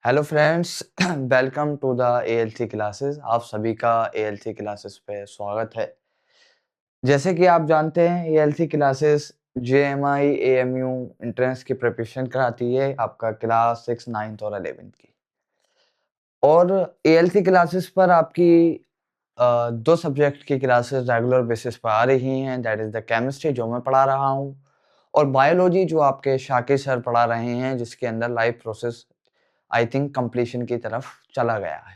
Hello friends welcome to the ALC classes. आप सभी का एएलसी क्लासेस पे स्वागत है। जैसे कि आप जानते हैं ALC classes JMI AMU entrance की प्रिपरेशन कराती है आपका क्लास 6, 9th और 11th की। और एएलसी क्लासेस पर आपकी दो सब्जेक्ट की क्लासेस रेगुलर बेसिस पर आ रही हैं। दैट इज़ द केमिस्ट्री जो मैं पढ़ा रहा हूँ और बायोलॉजी जो आपके शाकिर सर पढ़ा रहे हैं, जिसके अंदर life process I think completion की तरफ चला गया है।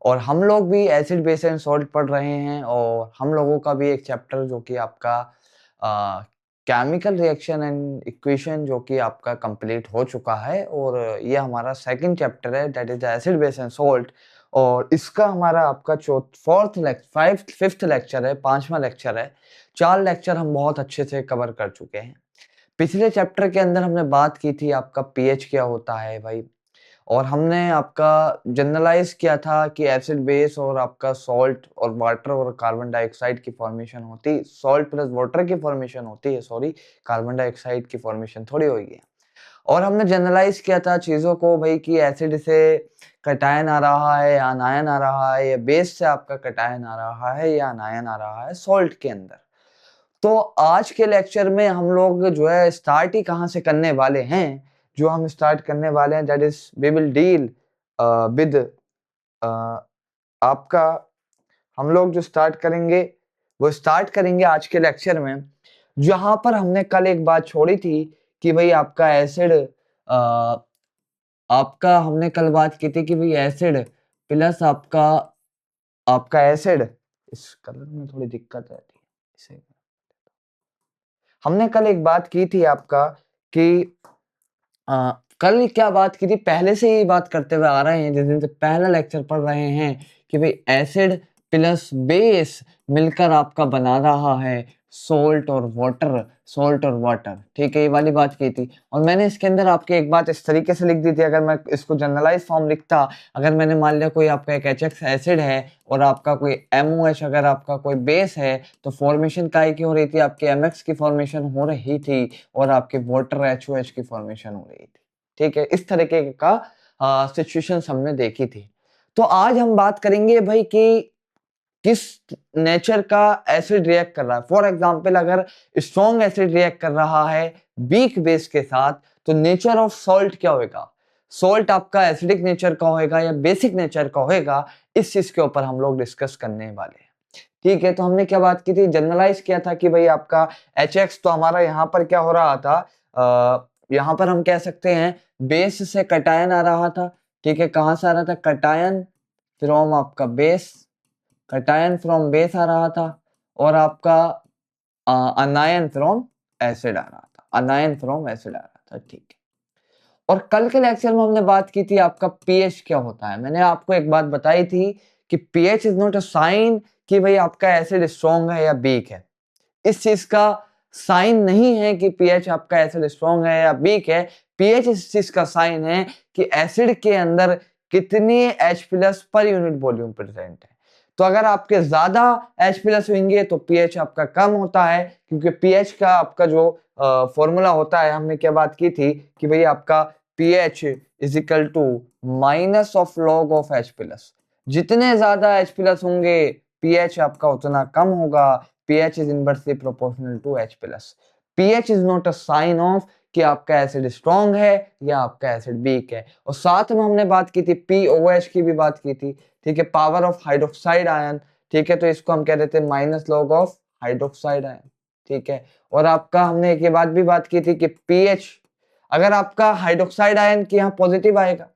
और हम लोग भी एसिड बेस एंड सॉल्ट पढ़ रहे हैं और हम लोगों का भी एक चैप्टर जो कि आपका केमिकल रिएक्शन एंड इक्वेशन जो कि आपका कंप्लीट हो चुका है और ये हमारा सेकंड चैप्टर है, that is the acid base and salt. और इसका हमारा आपका फिफ्थ लेक्चर है, पांचवा लेक्चर है। 4 लेक्चर हम बहुत अच्छे से कवर कर चुके हैं। पिछले चैप्टर के अंदर हमने बात की थी आपका पीएच क्या होता है भाई, और हमने आपका जनरलाइज किया था कि एसिड बेस और आपका सॉल्ट और वाटर और कार्बन डाइऑक्साइड की फॉर्मेशन होती, सॉल्ट प्लस वाटर की फॉर्मेशन होती है, सॉरी कार्बन डाइऑक्साइड की फॉर्मेशन थोड़ी हुई है। और हमने जनरलाइज किया था चीज़ों को भाई कि एसिड से कटायन आ रहा है या अनायन आ रहा है, या बेस से आपका कटायन आ रहा है या अनायन आ रहा है सॉल्ट के अंदर। तो आज के लेक्चर में हम लोग जो है स्टार्ट ही कहाँ से करने वाले हैं, जो हम स्टार्ट करने वाले हैं that is we will deal with आपका, हम लोग जो स्टार्ट करेंगे वो स्टार्ट करेंगे आज के लेक्चर में जहां पर हमने कल एक बात छोड़ी थी कि भाई आपका एसिड, आपका हमने कल बात की थी कि भाई एसिड प्लस आपका आपका एसिड, इस कलर में थोड़ी दिक्कत रहती है इसे, हमने कल एक बात की थी आपका कि कल क्या बात की थी, पहले से ही बात करते हुए आ रहे हैं, जिस दिन से पहला लेक्चर पढ़ रहे हैं कि भाई एसिड प्लस बेस मिलकर आपका बना रहा है सोल्ट और वाटर, सोल्ट और वाटर। ठीक है, ये वाली बात की थी। और मैंने इसके अंदर आपके एक बात इस तरीके से लिख दी थी, अगर मैं इसको जनरलाइज फॉर्म लिखता, अगर मैंने मान लिया कोई आपका एक HX एसिड है और आपका कोई MOH अगर आपका कोई बेस है, तो फॉर्मेशन काय की हो रही थी, आपके MX की फॉर्मेशन हो रही थी और आपके वाटर HOH की फॉर्मेशन हो रही थी। ठीक है, इस तरीके का सिचुएशन हमने देखी थी। तो आज हम बात करेंगे भाई कि किस नेचर का एसिड रिएक्ट कर रहा है। फॉर एग्जांपल अगर स्ट्रॉन्ग एसिड रिएक्ट कर रहा है वीक बेस के साथ, तो नेचर ऑफ सॉल्ट क्या होगा, सॉल्ट आपका एसिडिक नेचर का होएगा या बेसिक नेचर का होएगा, इस चीज के ऊपर हम लोग डिस्कस करने वाले हैं। ठीक है, तो हमने क्या बात की थी, जनरलाइज किया था कि भाई आपका HX तो हमारा यहाँ पर क्या हो रहा था, यहाँ पर हम कह सकते हैं बेस से कटायन आ रहा था। ठीक है, कहाँ से आ रहा था, कटायन फ्रॉम आपका बेस, कटायन फ्रॉम बेस आ रहा था, और आपका अनायन फ्रॉम एसिड आ रहा था, अनायन फ्रॉम एसिड आ रहा था। ठीक है, और कल के लेक्चर में हमने बात की थी आपका पीएच क्या होता है। मैंने आपको एक बात बताई थी कि pH is not a sign कि भाई आपका एसिड स्ट्रॉन्ग है या वीक है। इस चीज का साइन नहीं है कि पीएच आपका एसिड स्ट्रॉन्ग है या वीक है। पीएच इस चीज का साइन है कि एसिड के अंदर कितने H plus per unit volume present है। तो अगर आपके ज्यादा H प्लस होंगे तो पीएच आपका कम होता है, क्योंकि पीएच का आपका जो फॉर्मूला होता है, हमने क्या बात की थी कि भाई आपका pH is equal to minus of log of H plus. जितने ज्यादा H प्लस होंगे पीएच आपका उतना कम होगा। pH is inversely proportional to H plus. pH is not a sign of कि आपका एसिड स्ट्रॉन्ग है या आपका एसिड वीक है। और साथ में हमने बात की थी POH की भी बात की थी। ठीक है, पावर ऑफ हाइड्रोक्साइड आयन। ठीक है, तो इसको हम कह देते हैं minus log of hydroxide ion. ठीक है, और आपका हमने एक बात भी बात की थी कि pH, अगर आपका हाइड्रोक्साइड आयन की यहाँ पॉजिटिव आएगा,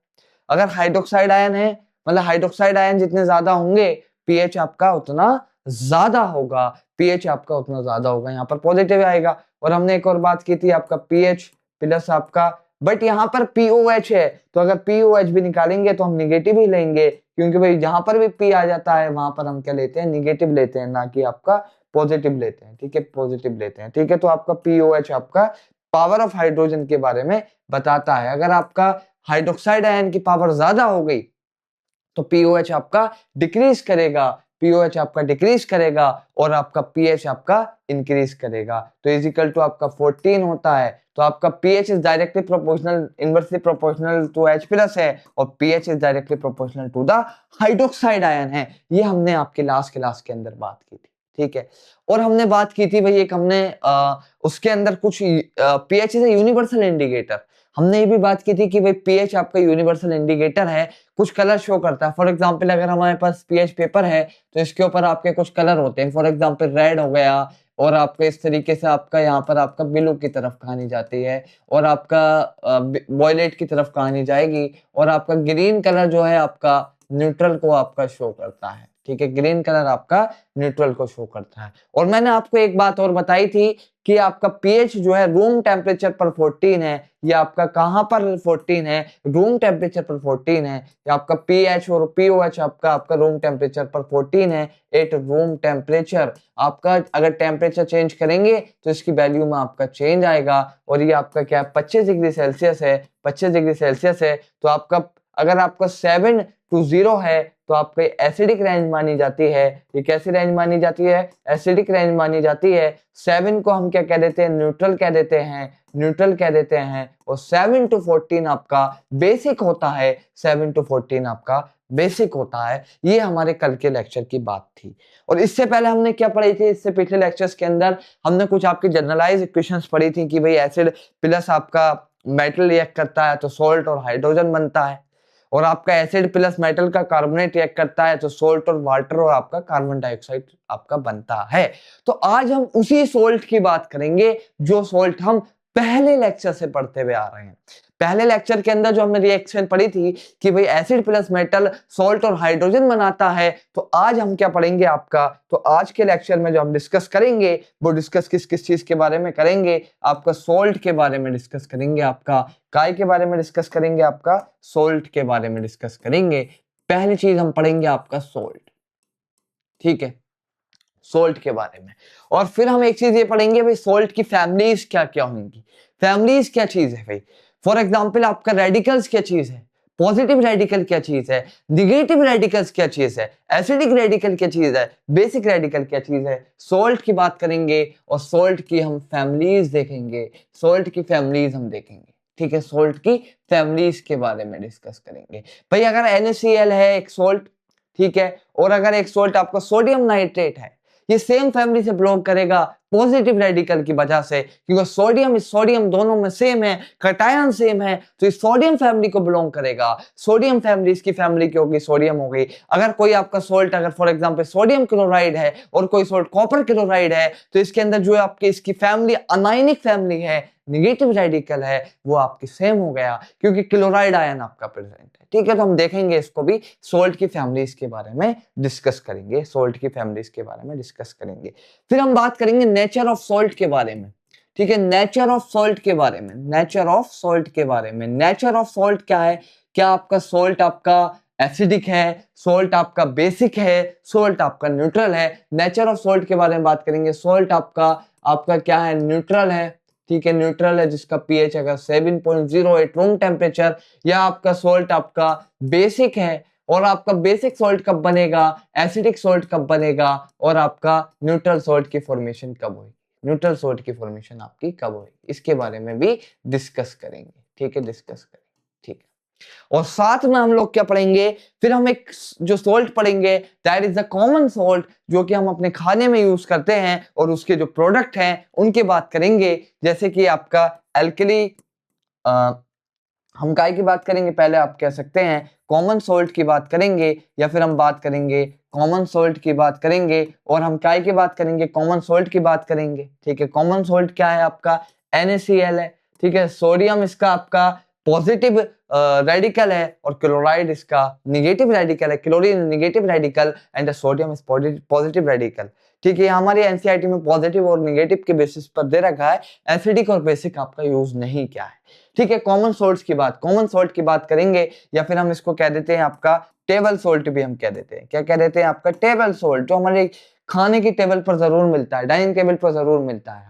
अगर हाइड्रोक्साइड आयन है मतलब हाइड्रोक्साइड आयन जितने ज्यादा होंगे पीएच आपका उतना ज्यादा होगा, पीएच आपका उतना ज्यादा होगा, यहाँ पर पॉजिटिव आएगा। और हमने एक और बात की थी आपका पीएच प्लस आपका, बट यहाँ पर पीओएच है, तो अगर पीओएच भी निकालेंगे तो हम निगेटिव ही लेंगे, क्योंकि भाई जहां पर भी पी आ जाता है वहां पर हम क्या लेते हैं, निगेटिव लेते हैं, ना कि आपका पॉजिटिव लेते हैं। ठीक है, पॉजिटिव लेते हैं। ठीक है, तो आपका पीओएच आपका पावर ऑफ हाइड्रोजन के बारे में बताता है। अगर आपका हाइड्रोक्साइड आयन की पावर ज्यादा हो गई तो पीओएच आपका डिक्रीज करेगा, पीओएच आपका डिक्रीज करेगा और आपका पीएच आपका इंक्रीज करेगा। तो इज इक्वल टू आपका 14 होता है। तो आपका pH is directly proportional, inversely proportional to H plus है और pH is directly proportional to the hydroxide ion है। ये हमने आपके लास्ट क्लास के अंदर बात की थी, ठीक है। और हमने बात की थी भाई एक हमने उसके अंदर कुछ पीएच इज यूनिवर्सल इंडिकेटर, हमने ये भी बात की थी कि भाई पीएच आपका यूनिवर्सल इंडिकेटर है, कुछ कलर शो करता है। फॉर एग्जांपल अगर हमारे पास पीएच पेपर है तो इसके ऊपर आपके कुछ कलर होते हैं, फॉर एग्जांपल रेड हो गया और आपके इस तरीके से आपका यहाँ पर आपका ब्लू की तरफ कहानी जाती है और आपका वॉयलेट की तरफ कहानी जाएगी और आपका ग्रीन कलर जो है आपका न्यूट्रल को आपका शो करता है, ठीक है। ग्रीन कलर आपका न्यूट्रल को शो करता है। और मैंने आपको एक बात और बताई थी कि आपका पीएच जो है रूम टेम्परेचर पर 14 है, ये आपका कहां पर 14 है, रूम टेम्परेचर पर 14 है। ये आपका पीएच और पीओएच आपका रूम टेम्परेचर पर 14 है। एट रूम टेम्परेचर आपका अगर टेम्परेचर चेंज करेंगे तो इसकी वैल्यू में आपका चेंज आएगा। और ये आपका क्या है 25 डिग्री सेल्सियस है, 25 डिग्री सेल्सियस है। तो आपका अगर आपका 7 to 0 है तो आपके एसिडिक रेंज मानी जाती है। ये कैसी रेंज मानी जाती है, एसिडिक रेंज मानी जाती है। 7 को हम क्या कह देते हैं, न्यूट्रल कह देते हैं, न्यूट्रल कह देते हैं। और 7 to 14 आपका बेसिक होता है, 7 to 14 आपका बेसिक होता है। ये हमारे कल के लेक्चर की बात थी। और इससे पहले हमने क्या पढ़ी थी, इससे पिछले लेक्चर्स के अंदर हमने कुछ आपकी जनरलाइज इक्वेशंस पढ़ी थी कि भाई एसिड प्लस आपका मेटल रिएक्ट करता है तो सोल्ट और हाइड्रोजन बनता है, और आपका एसिड प्लस मेटल का कार्बोनेट रिएक्ट करता है तो सोल्ट और वाटर और आपका कार्बन डाइऑक्साइड आपका बनता है। तो आज हम उसी सोल्ट की बात करेंगे जो सोल्ट हम पहले लेक्चर से पढ़ते हुए आ रहे हैं। पहले लेक्चर के अंदर जो हमने रिएक्शन पढ़ी थी कि भाई एसिड प्लस मेटल सोल्ट और हाइड्रोजन बनाता है, तो आज हम क्या पढ़ेंगे आपका, तो आज के लेक्चर में जो हम डिस्कस करेंगे वो डिस्कस किस किस चीज के बारे में करेंगे, आपका सोल्ट के बारे में डिस्कस करेंगे, आपका काय के बारे में डिस्कस करेंगे, आपका सोल्ट के बारे में डिस्कस करेंगे। पहली चीज हम पढ़ेंगे आपका सोल्ट, ठीक है, सोल्ट के बारे में। और फिर हम एक चीज ये पढ़ेंगे भाई सोल्ट की फैमिलीज क्या क्या होंगी। फैमिलीज क्या चीज है भाई, फॉर एग्जांपल आपका रेडिकल्स क्या चीज है, पॉजिटिव रेडिकल क्या चीज है, निगेटिव रेडिकल्स क्या चीज है, एसिडिक रेडिकल क्या चीज है, बेसिक रेडिकल क्या चीज है। सोल्ट की बात करेंगे और सोल्ट की हम फैमिलीज देखेंगे, सोल्ट की फैमिलीज हम देखेंगे, ठीक है। सोल्ट की फैमिलीज के बारे में डिस्कस करेंगे। भाई अगर NaCl है एक सोल्ट, ठीक है, और अगर एक सोल्ट आपका सोडियम नाइट्रेट है, ये सेम फैमिली से बिलोंग करेगा पॉजिटिव रेडिकल की वजह से, क्योंकि सोडियम दोनों में सेम है, कटायन सेम है, तो इस सोडियम फैमिली को बिलोंग करेगा। सोडियम फैमिली इसकी फैमिली की होगी, सोडियम हो गई। अगर कोई आपका सोल्ट अगर फॉर एग्जांपल सोडियम क्लोराइड है और कोई सोल्ट कॉपर क्लोराइड है, तो इसके अंदर जो आपकी इसकी फैमिली अनायनिक फैमिली है, निगेटिव रेडिकल है, वो आपकी सेम हो गया क्योंकि क्लोराइड आयन आपका प्रेजेंट है, ठीक है। तो हम देखेंगे इसको भी, सोल्ट की फैमिलीज के बारे में डिस्कस करेंगे, सोल्ट की फैमिलीज के बारे में डिस्कस करेंगे। फिर हम बात करेंगे नेचर ऑफ सोल्ट के बारे में, ठीक है, नेचर ऑफ सोल्ट के बारे में, नेचर ऑफ सोल्ट के बारे में। नेचर ऑफ सोल्ट क्या है, क्या आपका सोल्ट आपका एसिडिक है, सोल्ट आपका बेसिक है, सोल्ट आपका न्यूट्रल है। नेचर ऑफ सोल्ट के बारे में बात करेंगे। सोल्ट आपका क्या है, न्यूट्रल है, ठीक है, न्यूट्रल है जिसका पीएच अगर 7.08 रूम टेम्परेचर, या आपका सोल्ट आपका बेसिक है। और आपका बेसिक सोल्ट कब बनेगा, एसिडिक सोल्ट कब बनेगा, और आपका न्यूट्रल सोल्ट की फॉर्मेशन कब होगी, न्यूट्रल सोल्ट की फॉर्मेशन आपकी कब होगी, इसके बारे में भी डिस्कस करेंगे, ठीक है, डिस्कस करेंगे, ठीक है। और साथ में हम लोग क्या पढ़ेंगे, फिर हम एक जो सोल्ट पढ़ेंगे that is the common salt, जो कि हम अपने खाने में यूज करते हैं और उसके जो प्रोडक्ट हैं उनकी बात करेंगे। जैसे कि आपका एल्कली, हम काय की बात करेंगे, पहले आप कह सकते हैं कॉमन सोल्ट की बात करेंगे, या फिर हम बात करेंगे कॉमन सोल्ट की बात करेंगे, और हम काय की बात करेंगे, कॉमन सोल्ट की बात करेंगे, ठीक है। कॉमन सोल्ट क्या है आपका, NaCl है, ठीक है। सोडियम इसका आपका पॉजिटिव रेडिकल है और क्लोराइड इसका निगेटिव रेडिकल है, chlorine negative radical and sodium is positive radical, ठीक है। हमारी एनसीईआरटी में पॉजिटिव और निगेटिव के बेसिस पर दे रखा है, एसिडिक और बेसिक आपका यूज नहीं किया है, ठीक है। कॉमन सोल्ट्स की बात, कॉमन सोल्ट की बात करेंगे, या फिर हम इसको कह देते हैं आपका टेबल सोल्ट भी हम कह देते हैं। क्या कह देते हैं, आपका टेबल सोल्ट, जो हमारे खाने की टेबल पर जरूर मिलता है, डाइनिंग टेबल पर जरूर मिलता है,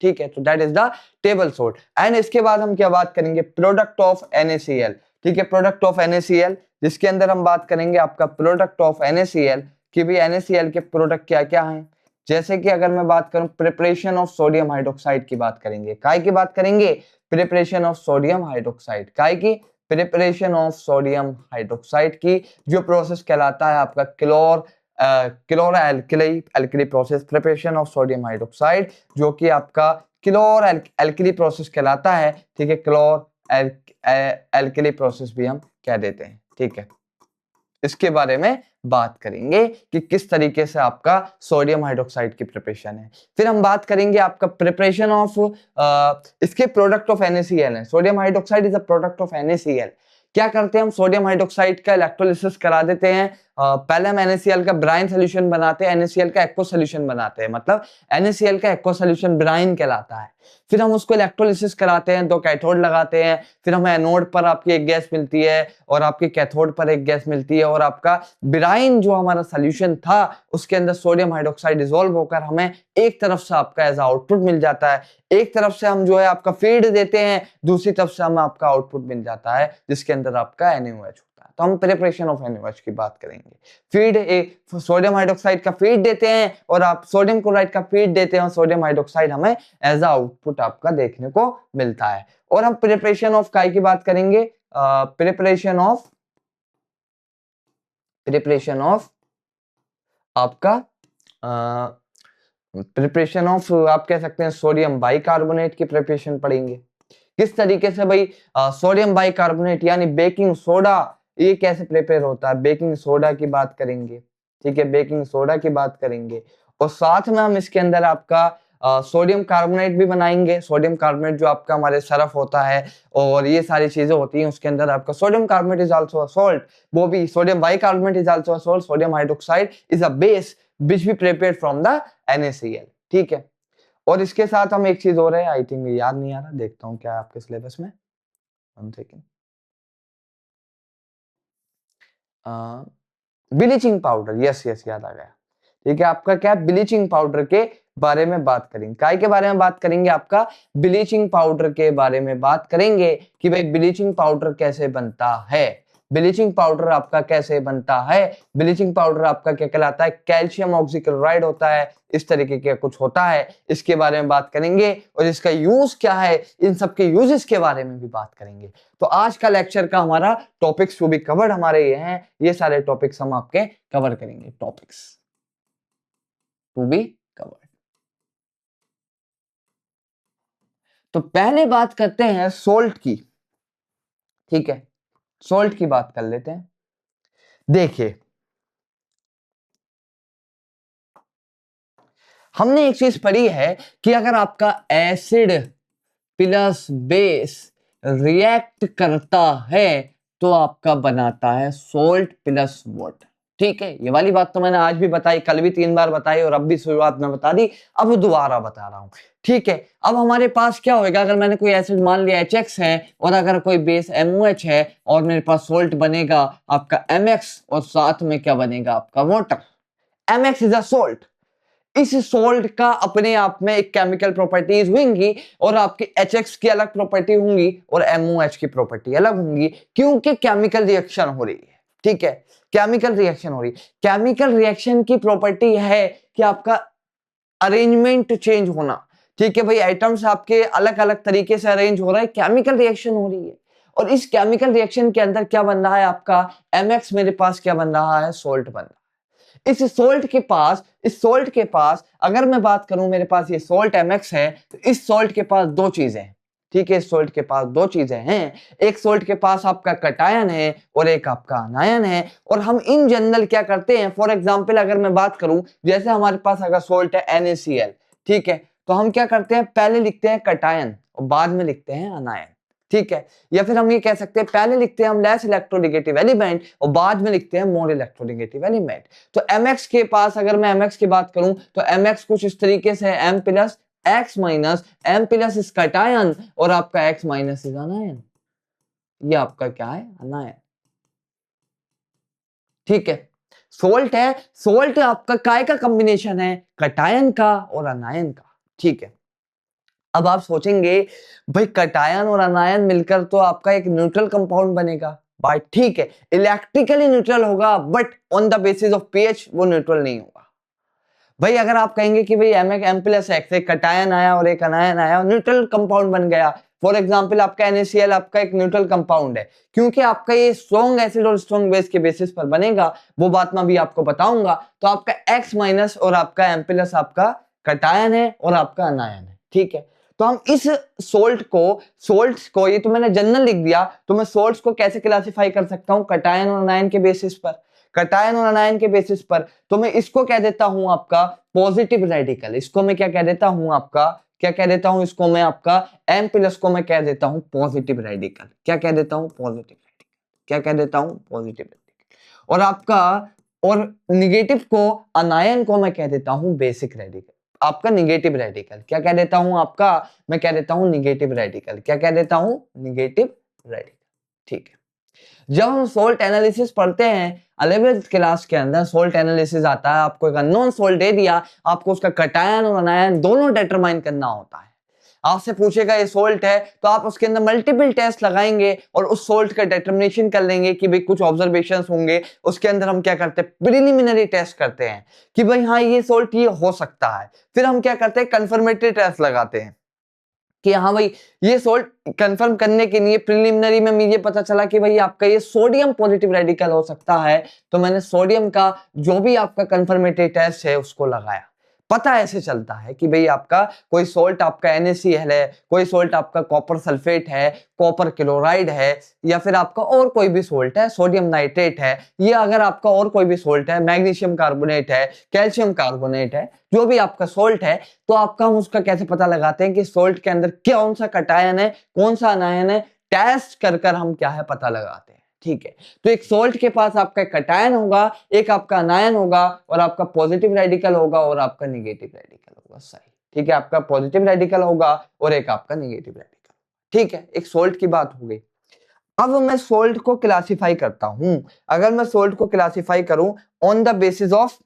ठीक है। तो that is the table salt. And इसके बाद हम क्या बात करेंगे, प्रोडक्ट ऑफ NaCl, ठीक है, प्रोडक्ट ऑफ NaCl, जिसके अंदर हम बात करेंगे आपका प्रोडक्ट ऑफ NaCl कि भी NaCl के प्रोडक्ट क्या क्या हैं। जैसे कि अगर मैं बात करूं प्रिपरेशन ऑफ सोडियम हाइड्रोक्साइड की बात करेंगे, काय की बात करेंगे, प्रिपरेशन ऑफ सोडियम हाइड्रोक्साइड, काय की, प्रिपरेशन ऑफ सोडियम हाइड्रोक्साइड की जो प्रोसेस कहलाता है आपका chlor alkali process, preparation of sodium hydroxide जो कि आपका क्लोर एल्कली प्रोसेस कहलाता है, ठीक है, क्लोर एल्कली प्रोसेस भी हम कह देते हैं, ठीक है। इसके बारे में बात करेंगे कि किस तरीके से आपका सोडियम हाइड्रोक्साइड की प्रिपरेशन है। फिर हम बात करेंगे आपका प्रिपरेशन ऑफ इसके प्रोडक्ट ऑफ NaCl है। Sodium hydroxide is a product of NaCl। क्या करते हैं हम, सोडियम हाइड्रोक्साइड का इलेक्ट्रोलिसिस करा देते हैं। पहले हम NaCl का ब्राइन सोल्यूशन बनाते हैं, NaCl का एक्वा सोल्यूशन बनाते हैं, मतलब NaCl का एक्वा सोल्यूशन ब्राइन कहलाता है। फिर हम उसको इलेक्ट्रोलिसिस कराते हैं, 2 कैथोड लगाते हैं, फिर हमें एनोड पर आपकी एक गैस मिलती है और आपके कैथोड पर एक गैस मिलती है, और आपका ब्राइन जो हमारा सोल्यूशन था उसके अंदर सोडियम हाइड्रोक्साइड डिसॉल्व होकर हमें एक तरफ से आपका एज आउटपुट मिल जाता है, एक तरफ से हम जो है आपका फीड देते हैं, दूसरी तरफ से हमें आपका आउटपुट मिल जाता है जिसके अंदर आपका NaOH होता है। तो हम प्रिपरेशन ऑफ NaOH की बात करेंगे। फीड सोडियम हाइड्रोक्साइड का फीड देते हैं और आप सोडियम क्लोराइड का फीड देते हैं और सोडियम हाइड्रोक्साइड हमें एज आउटपुट आपका देखने को मिलता है। और हम प्रिपरेशन ऑफ काय की बात करेंगे, प्रिपरेशन ऑफ आपका प्रिपरेशन ऑफ आप कह सकते हैं सोडियम बाइकार्बोनेट की प्रिपरेशन पढ़ेंगे। किस तरीके से भाई सोडियम बाइकार्बोनेट यानी बेकिंग सोडा ये कैसे प्रिपेयर होता है, बेकिंग सोडा की बात करेंगे, ठीक है, बेकिंग सोडा की बात करेंगे। और साथ में हम इसके अंदर आपका सोडियम कार्बोनेट भी बनाएंगे। सोडियम कार्बोनेट जो आपका हमारे सरफ होता है और ये सारी चीजें होती हैं उसके अंदर आपका sodium carbonate is also a salt, वो भी sodium bicarbonate is also a salt, sodium hydroxide is a base which we prepared from the NaCl, ठीक है। और इसके साथ हम एक चीज और है, आई थिंक याद नहीं आ रहा, देखता हूँ क्या आपके सिलेबस में, one second, bleaching powder, yes yes याद आ गया, ठीक है। आपका क्या ब्लीचिंग पाउडर के बारे में बात करेंगे, काय के बारे में बात करेंगे, आपका ब्लीचिंग पाउडर के बारे में बात करेंगे कि भाई ब्लीचिंग पाउडर कैसे बनता है, ब्लीचिंग पाउडर आपका कैसे बनता है। ब्लीचिंग पाउडर आपका क्या कहलाता है, कैल्शियम ऑक्सीक्लोराइड होता है, इस तरीके के कुछ होता है, इसके बारे में बात करेंगे। और इसका यूज क्या है, इन सब के यूजेस के बारे में भी बात करेंगे। तो आज का लेक्चर का हमारा टॉपिक्स टू बी कवर्ड हमारे ये हैं, ये सारे टॉपिक्स हम आपके कवर करेंगे, टॉपिक्स टू बी कवर्ड। तो पहले बात करते हैं सोल्ट की, ठीक है, सोल्ट की बात कर लेते हैं। देखिए हमने एक चीज पढ़ी है कि अगर आपका एसिड प्लस बेस रिएक्ट करता है तो आपका बनाता है सोल्ट प्लस वाटर, ठीक है। ये वाली बात तो मैंने आज भी बताई, कल भी 3 बार बताई और अब भी शुरुआत में बता दी, अब दोबारा बता रहा हूं, ठीक है। अब हमारे पास क्या होगा, अगर मैंने कोई एसिड मान लिया HX है और अगर कोई बेस MOH है और मेरे पास सोल्ट बनेगा आपका MX और साथ में क्या बनेगा आपका water, MX is a salt. इस सोल्ट का अपने आप में एक केमिकल प्रॉपर्टीज होंगी और आपकी HX की अलग प्रॉपर्टी होंगी और MOH की प्रॉपर्टी अलग होंगी, क्योंकि केमिकल रिएक्शन हो रही है, ठीक है, केमिकल रिएक्शन हो रही है। केमिकल रिएक्शन की प्रॉपर्टी है कि आपका अरेंजमेंट चेंज होना, ठीक है भाई, आइटम्स आपके अलग अलग तरीके से अरेंज हो रहा है, केमिकल रिएक्शन हो रही है। और इस केमिकल रिएक्शन के अंदर क्या बन रहा है आपका MX, मेरे पास क्या बन रहा है, सोल्ट बन रहा है। इस सोल्ट के पास अगर मैं बात करूं, मेरे पास ये सोल्ट MX है, तो इस सोल्ट के पास दो चीजें हैं, ठीक है, इस सोल्ट के पास दो चीजें हैं, एक सोल्ट के पास आपका कटायन है और एक आपका आनायन है। और हम इन जनरल क्या करते हैं, फॉर एग्जांपल अगर मैं बात करूं, जैसे हमारे पास अगर सोल्ट है NaCl, ठीक है, तो हम क्या करते हैं, पहले लिखते हैं कटायन और बाद में लिखते हैं आनायन, ठीक है। या फिर हम ये कह सकते हैं पहले लिखते हैं हम लेस इलेक्ट्रोनेगेटिव एलिमेंट और बाद में लिखते हैं मोर इलेक्ट्रोनेगेटिव एलिमेंट। तो MX के पास अगर मैं MX की बात करूं तो MX कुछ इस तरीके से है, M plus X minus, M plus इस कटायन और आपका X माइनस इज अनायन, ये आपका क्या है, अनायन, ठीक है। सोल्ट है, सोल्ट आपका काय का कॉम्बिनेशन है, कटायन का और अनायन का, ठीक है। अब आप सोचेंगे भाई कटायन और अनायन मिलकर तो आपका एक न्यूट्रल कंपाउंड बनेगा, भाई ठीक है, इलेक्ट्रिकली न्यूट्रल होगा but on the basis of pH वो न्यूट्रल नहीं होगा। भाई अगर आप कहेंगे कि भाई एम प्लस एक्स, एक कटायन आया और एक अनायन आया और न्यूट्रल कंपाउंड बन गया, फॉर एग्जांपल आपका NaCl आपका एक न्यूट्रल कंपाउंड है, क्योंकि आपका ये स्ट्रॉन्ग एसिड और स्ट्रॉन्ग बेस के बेसिस पर बनेगा, वो बात मैं भी आपको बताऊंगा। तो आपका X माइनस और आपका M प्लस आपका कटायन है और आपका अनायन है, ठीक है। तो हम इस सोल्ट्स को ये तो मैंने जनरल लिख दिया, तो मैं सोल्ट्स को कैसे क्लासिफाई कर सकता हूँ, कटायन और अनायन के बेसिस पर, कटायन और अनायन के बेसिस पर। तो मैं इसको कह देता हूं आपका पॉजिटिव रेडिकल, इसको मैं क्या कह देता हूं आपका, क्या कह देता हूं इसको मैं आपका M प्लस को मैं कह देता हूं पॉजिटिव रेडिकल, क्या कह देता हूं पॉजिटिव रेडिकल, क्या कह देता हूं पॉजिटिव रेडिकल। और आपका और निगेटिव को अनायन को मैं कह देता हूं बेसिक रेडिकल, आपका निगेटिव रेडिकल, क्या कह देता हूं आपका, मैं कह देता हूं निगेटिव रेडिकल, क्या कह देता हूं निगेटिव रेडिकल, ठीक है। जब हम सोल्ट एनालिसिस पढ़ते हैं 11th क्लास के अंदर, सोल्ट एनालिसिस आता है, आपको एक अननोन सोल्ट दे दिया, आपको उसका कटायन और अनायन दोनों डिटरमाइन करना होता है। आपसे पूछेगा ये सोल्ट है, तो आप उसके अंदर मल्टीपल टेस्ट लगाएंगे और उस सोल्ट का डिटरमिनेशन कर लेंगे कि भाई कुछ ऑब्जर्वेशंस होंगे, उसके अंदर हम क्या करते हैं प्रिलिमिनरी टेस्ट करते हैं कि भाई हाँ ये सोल्ट ये हो सकता है, फिर हम क्या करते हैं कंफर्मेटरी टेस्ट लगाते हैं कि हाँ भाई ये सोल्ट कंफर्म करने के लिए प्रिलिमिनरी में मुझे पता चला कि भाई आपका ये सोडियम पॉजिटिव रेडिकल हो सकता है, तो मैंने सोडियम का जो भी आपका कंफर्मेटरी टेस्ट है उसको लगाया। पता ऐसे चलता है कि भाई आपका कोई सोल्ट आपका NaCl है, कोई सोल्ट आपका कॉपर सल्फेट है, कॉपर क्लोराइड है, या फिर आपका और कोई भी सोल्ट है, सोडियम नाइट्रेट है, या अगर आपका और कोई भी सोल्ट है, मैग्नीशियम कार्बोनेट है, कैल्शियम कार्बोनेट है, जो भी आपका सोल्ट है, तो आपका हम उसका कैसे पता लगाते हैं कि सोल्ट के अंदर कौन सा कटायन है कौन सा अनायन है, टेस्ट कर कर हम क्या है पता लगाते हैं, ठीक है। तो एक सोल्ट के पास आपका कटायन होगा, एक आपका अनायन होगा, और आपका पॉजिटिव रेडिकल होगा और आपका निगेटिव रेडिकल होगा, सही, ठीक है। आपका पॉजिटिव रेडिकल होगा और एक आपका निगेटिव रेडिकल, ठीक है। एक सोल्ट की बात हो गई। अब मैं सोल्ट को क्लासिफाई करता हूं, अगर मैं सोल्ट को क्लासिफाई करूं ऑन द बेसिस ऑफ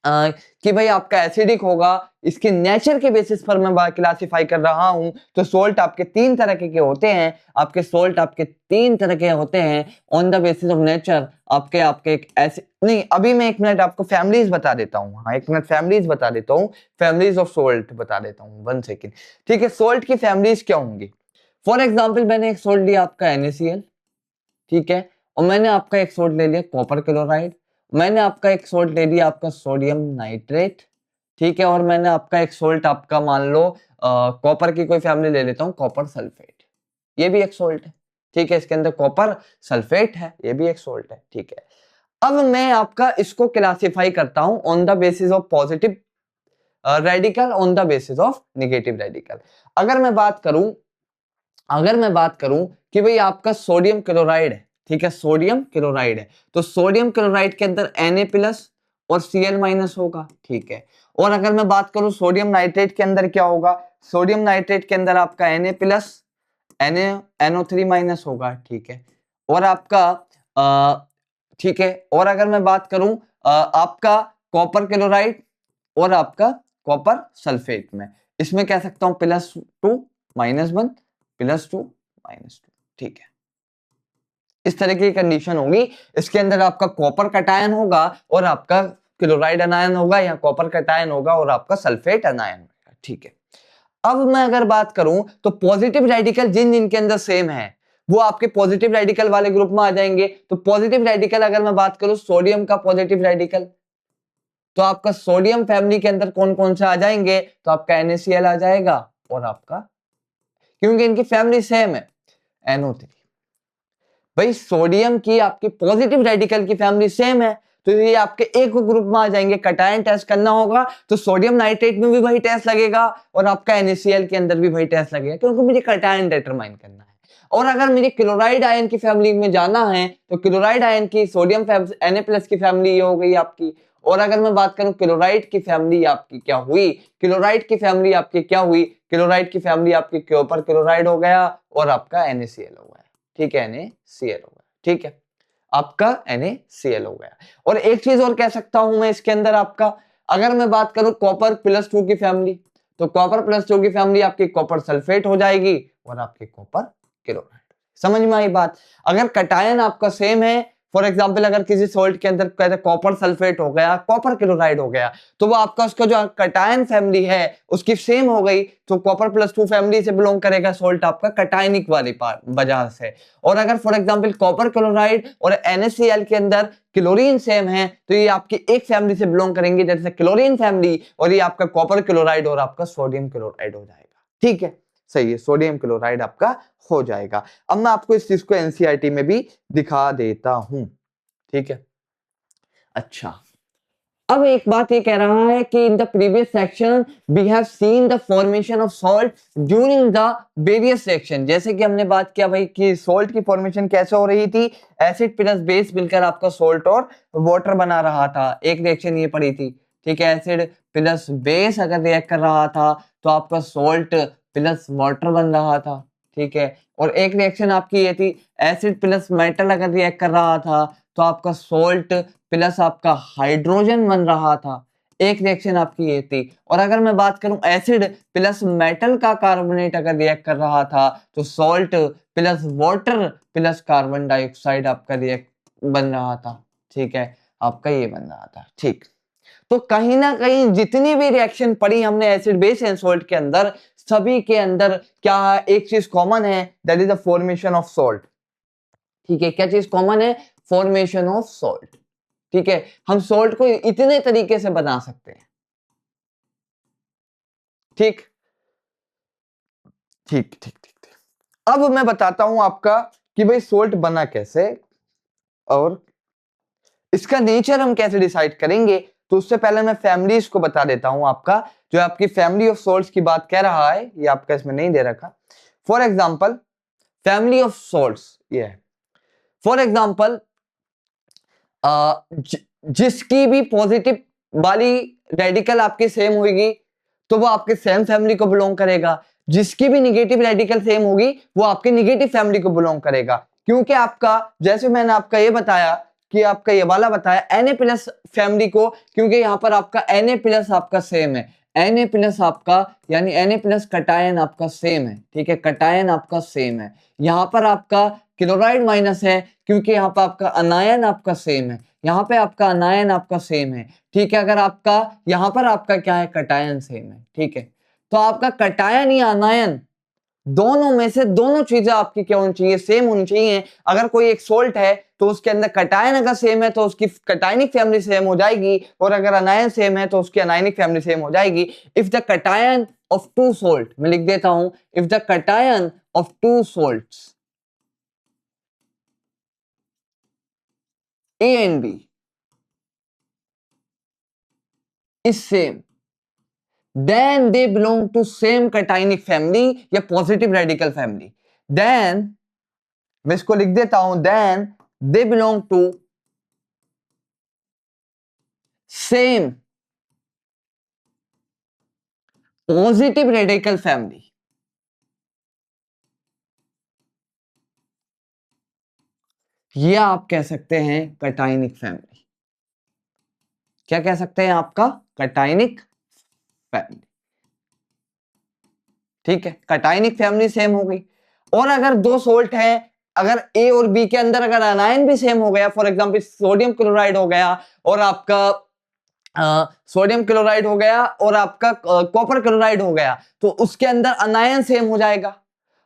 कि भाई आपका एसिडिक होगा, इसके नेचर के बेसिस पर मैं क्लासिफाई कर रहा हूं, तो सोल्ट आपके तीन तरह के होते हैं, आपके सोल्ट आपके तीन तरह के होते हैं on the basis of nature. आपके आपके एक ऐसे नहीं, अभी मैं एक मिनट आपको फैमिलीज बता देता हूं, हाँ एक मिनट फैमिलीज बता देता हूं, फैमिलीज ऑफ सोल्ट बता देता हूं, 1 सेकेंड, ठीक है। सोल्ट की फैमिलीज क्या होंगी, फॉर एग्जाम्पल मैंने एक सोल्ट लिया आपका NaCl, ठीक है, और मैंने आपका एक सोल्ट ले लिया कॉपर क्लोराइड, मैंने आपका एक सोल्ट ले लिया आपका सोडियम नाइट्रेट, ठीक है, और मैंने आपका एक सोल्ट आपका मान लो कॉपर की कोई फैमिली ले लेता हूं कॉपर सल्फेट, ये भी एक सोल्ट है, ठीक है, इसके अंदर कॉपर सल्फेट है, ये भी एक सोल्ट है, ठीक है। अब मैं आपका इसको क्लासिफाई करता हूं on the basis of positive radical, on the basis of negative radical. अगर मैं बात करूं कि भाई आपका सोडियम क्लोराइड है, ठीक है, सोडियम क्लोराइड है, तो सोडियम क्लोराइड के अंदर Na प्लस और Cl माइनस होगा, ठीक है। और अगर मैं बात करूं सोडियम नाइट्रेट के अंदर क्या होगा, सोडियम नाइट्रेट के अंदर आपका Na प्लस NO3 माइनस होगा, ठीक है। और आपका ठीक है, और अगर मैं बात करूं आपका कॉपर क्लोराइड और आपका कॉपर सल्फेट में, इसमें कह सकता हूं +2 -1 +2 -2, ठीक है। इस तरह की कंडीशन होगी, इसके अंदर आपका कॉपर कटायन होगा और आपका क्लोराइड अनायन होगा, या कॉपर कटायन होगा और आपका सल्फेट अनायन होगा, ठीक है। अब मैं अगर बात करूं तो पॉजिटिव रेडिकल जिन जिनके अंदर सेम है वो आपके पॉजिटिव रेडिकल वाले ग्रुप में आ जाएंगे। तो पॉजिटिव रेडिकल अगर मैं बात करूं सोडियम का पॉजिटिव रेडिकल, तो आपका सोडियम फैमिली के अंदर कौन कौन से आ जाएंगे, तो आपका NaCl आ जाएगा और आपका, क्योंकि इनकी फैमिली सेम है, NO3। भाई सोडियम की आपकी पॉजिटिव रेडिकल की फैमिली सेम है, तो ये आपके एक ग्रुप में आ जाएंगे। कटायन टेस्ट करना होगा तो सोडियम नाइट्रेट में भी वही टेस्ट लगेगा और आपका NaCl के अंदर भी वही टेस्ट लगेगा, क्योंकि मुझे कटायन डिटरमाइन करना है। और अगर मुझे क्लोराइड आयन की फैमिली में जाना है तो क्लोराइड आयन की सोडियम Na+ की फैमिली ये हो गई आपकी। और अगर मैं बात करूं क्लोराइड की फैमिली आपकी क्या हुई, क्लोराइड की फैमिली आपकी क्या हुई, क्लोराइड की फैमिली आपकी कॉपर क्लोराइड हो गया और आपका NaCl हो गया, ठीक है, NaCl हो गया, ठीक है, आपका NaCl हो गया। और एक चीज और कह सकता हूं मैं इसके अंदर आपका, अगर मैं बात करूं कॉपर +2 की फैमिली, तो कॉपर +2 की फैमिली आपकी कॉपर सल्फेट हो जाएगी और आपकी कॉपर क्लोराइड। समझ में आई बात? अगर कटायन आपका सेम है, फॉर एग्जाम्पल अगर किसी सोल्ट के अंदर कहते कॉपर सल्फेट हो गया, कॉपर क्लोराइड हो गया, तो वो आपका उसका जो कटायन फैमिली है उसकी सेम हो गई, तो कॉपर प्लस 2 फैमिली से बिलोंग करेगा सोल्ट आपका कटायनिक वाली वजह से। और अगर फॉर एग्जाम्पल कॉपर क्लोराइड और NaCl के अंदर क्लोरीन सेम है, तो ये आपकी एक फैमिली से बिलोंग करेंगे, जैसे क्लोरीन फैमिली, और ये आपका कॉपर क्लोराइड और आपका सोडियम क्लोराइड हो जाएगा। ठीक है, सही है, सोडियम क्लोराइड आपका हो जाएगा। अब मैं आपको इस चीज को एनसीईआरटी में भी दिखा देता हूं। ठीक है, अच्छा, अब एक बात ये कह रहा है कि in the previous section we have seen the formation of salt during the various section. जैसे कि हमने बात किया भाई कि सॉल्ट की फॉर्मेशन कैसे हो रही थी, एसिड प्लस बेस मिलकर आपका सॉल्ट और वाटर बना रहा था। एक रिएक्शन ये पड़ी थी, ठीक है, एसिड प्लस बेस अगर रिएक्ट कर रहा था तो आपका सॉल्ट प्लस वाटर बन रहा था। ठीक है, और एक रिएक्शन आपकी ये थी, एसिड प्लस मेटल अगर रिएक्ट कर रहा था तो आपका सॉल्ट प्लस आपका हाइड्रोजन बन रहा था। एक रिएक्शन आपकी ये थी। और अगर मैं बात करूं एसिड प्लस मेटल का कार्बोनेट अगर रिएक्ट कर रहा था तो salt plus water plus carbon dioxide आपका रिएक्ट बन रहा था। ठीक है, आपका ये बन रहा था। ठीक, तो कहीं ना कहीं जितनी भी रिएक्शन पड़ी हमने एसिड बेस एंड सॉल्ट के अंदर, सभी के अंदर क्या एक चीज कॉमन है, that is the formation of salt. ठीक है, क्या चीज कॉमन है? Formation of salt. ठीक है, हम सॉल्ट को इतने तरीके से बना सकते हैं। ठीक ठीक ठीक ठीक ठीक। अब मैं बताता हूं आपका कि भाई सॉल्ट बना कैसे और इसका नेचर हम कैसे डिसाइड करेंगे। तो उससे पहले मैं फैमिलीज को बता देता हूं आपका, जो आपकी फैमिली ऑफ सॉल्ट्स की बात कह रहा है, ये आपका इसमें नहीं दे रखा। For example family of salts ये है। फॉर एग्जाम्पल जिसकी भी पॉजिटिव वाली रेडिकल आपकी सेम होगी तो वो आपके सेम फैमिली को बिलोंग करेगा, जिसकी भी निगेटिव रेडिकल सेम होगी वो आपके निगेटिव फैमिली को बिलोंग करेगा। क्योंकि आपका, जैसे मैंने आपका ये बताया कि आपका ये वाला बताया Na प्लस फैमिली को, क्योंकि यहाँ पर आपका Na प्लस आपका सेम है, Na प्लस आपका यानी Na प्लस कटायन आपका सेम है। ठीक है, कटायन आपका सेम है। यहाँ पर आपका क्लोराइड माइनस है क्योंकि यहाँ पर आपका अनायन आपका सेम है, यहाँ पे आपका अनायन आपका सेम है। ठीक है, अगर आपका यहाँ पर आपका क्या है, कटायन सेम है। ठीक है, तो आपका कटायन या अनायन दोनों में से दोनों चीजें आपकी क्या होनी चाहिए, सेम होनी चाहिए। अगर कोई एक सोल्ट है तो उसके अंदर कटायन अगर सेम है तो उसकी कटायनिक फैमिली सेम हो जाएगी, और अगर अनायन सेम है तो उसकी अनायनिक फैमिली सेम हो जाएगी। If the cation of two salt, मैं लिख देता हूं, if the cation of two salts A and B is same, then they belong to same cationic family या positive radical family. Then मैं इसको लिख देता हूं, then they belong to same positive radical family. ये आप कह सकते हैं कटाइनिक फैमिली। क्या कह सकते हैं? आपका कटाइनिक फैमिली। ठीक है, कटाइनिक फैमिली सेम हो गई। और अगर दो सोल्ट है, अगर ए और बी के अंदर अगर अनायन भी सेम हो गया, फॉर एग्जांपल सोडियम क्लोराइड हो गया और आपका सोडियम क्लोराइड हो गया और आपका कॉपर क्लोराइड हो गया, तो उसके अंदर अनायन सेम हो जाएगा।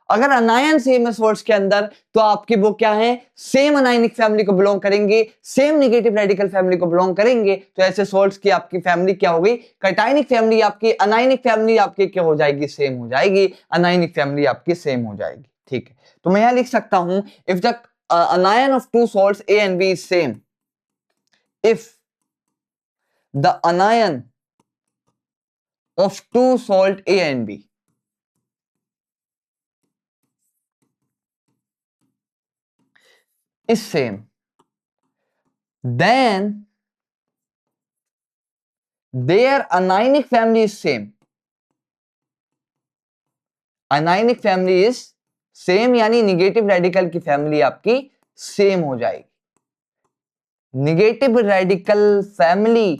अगर अनायन सेम है सोर्स के अंदर तो आपकी वो क्या है, सेम अनायनिक फैमिली को बिलोंग करेंगे, सेम नेगेटिव रेडिकल फैमिली को बिलोंग करेंगे। तो ऐसे सोल्ट्स की आपकी फैमिली क्या हो गई, कटायनिक फैमिली। आपकी अनायनिक फैमिली आपकी क्या हो जाएगी, सेम हो जाएगी, अनायनिक फैमिली आपकी सेम हो जाएगी। ठीक है, तो मैं यहां लिख सकता हूं, if the anion of two salts A and B is same, if the anion of two salt A and B is same, then their anionic family is same. anionic family is same यानी negative radical की family आपकी same हो जाएगी। Negative radical family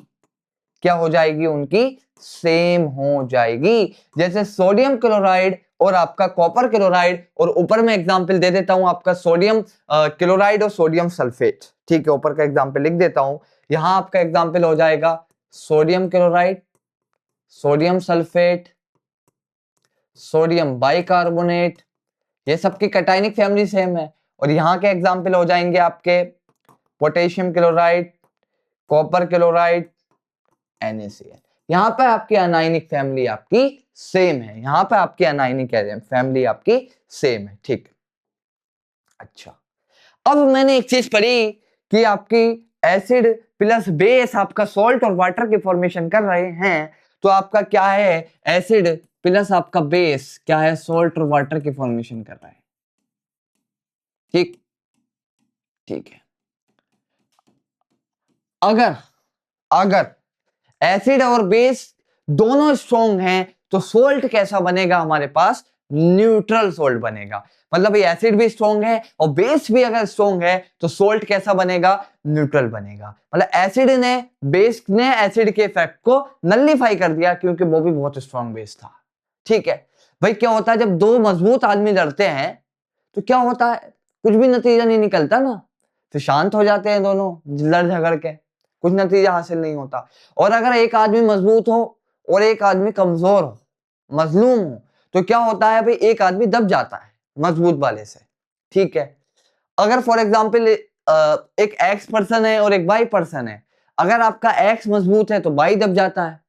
क्या हो जाएगी, उनकी same हो जाएगी। जैसे सोडियम क्लोराइड और आपका कॉपर क्लोराइड, और ऊपर में एग्जांपल दे देता हूं आपका सोडियम क्लोराइड और सोडियम सल्फेट। ठीक है, ऊपर का एग्जांपल लिख देता हूं। यहां आपका एग्जांपल हो जाएगा sodium chloride, sodium sulphate, sodium bicarbonate, ये सबकी कैटायनिक फैमिली सेम है। और यहाँ के एग्जाम्पल हो जाएंगे आपके potassium chloride, copper chloride, NaCl। यहाँ पे आपकी अनायनिक फैमिली आपकी सेम है, यहाँ पे आपकी अनायनिक फैमिली आपकी सेम है। ठीक, अच्छा, अब मैंने एक चीज पढ़ी कि आपकी एसिड प्लस बेस आपका सॉल्ट और वाटर की फॉर्मेशन कर रहे हैं, तो आपका क्या है, एसिड प्लस आपका बेस क्या है, सॉल्ट और वाटर की फॉर्मेशन कर रहा है। ठीक, ठीक है। अगर अगर एसिड और बेस दोनों स्ट्रॉन्ग हैं तो सोल्ट कैसा बनेगा हमारे पास, न्यूट्रल सोल्ट बनेगा। मतलब ये एसिड भी स्ट्रॉन्ग है और बेस भी अगर स्ट्रॉन्ग है तो सोल्ट कैसा बनेगा, न्यूट्रल बनेगा। मतलब एसिड ने बेस ने एसिड के इफेक्ट को नलिफाई कर दिया क्योंकि वो भी बहुत स्ट्रॉन्ग बेस था। ठीक है भाई, क्या होता है जब दो मजबूत आदमी लड़ते हैं तो क्या होता है, कुछ भी नतीजा नहीं निकलता ना, तो शांत हो जाते हैं दोनों लड़ झगड़ के, कुछ नतीजा हासिल नहीं होता। और अगर एक आदमी मजबूत हो और एक आदमी कमजोर हो, मजलूम हो, तो क्या होता है भाई, एक आदमी दब जाता है मजबूत वाले से। ठीक है, अगर फॉर एग्जाम्पल एक एक्स पर्सन है और एक वाई पर्सन है, अगर आपका एक्स मजबूत है तो वाई दब जाता है,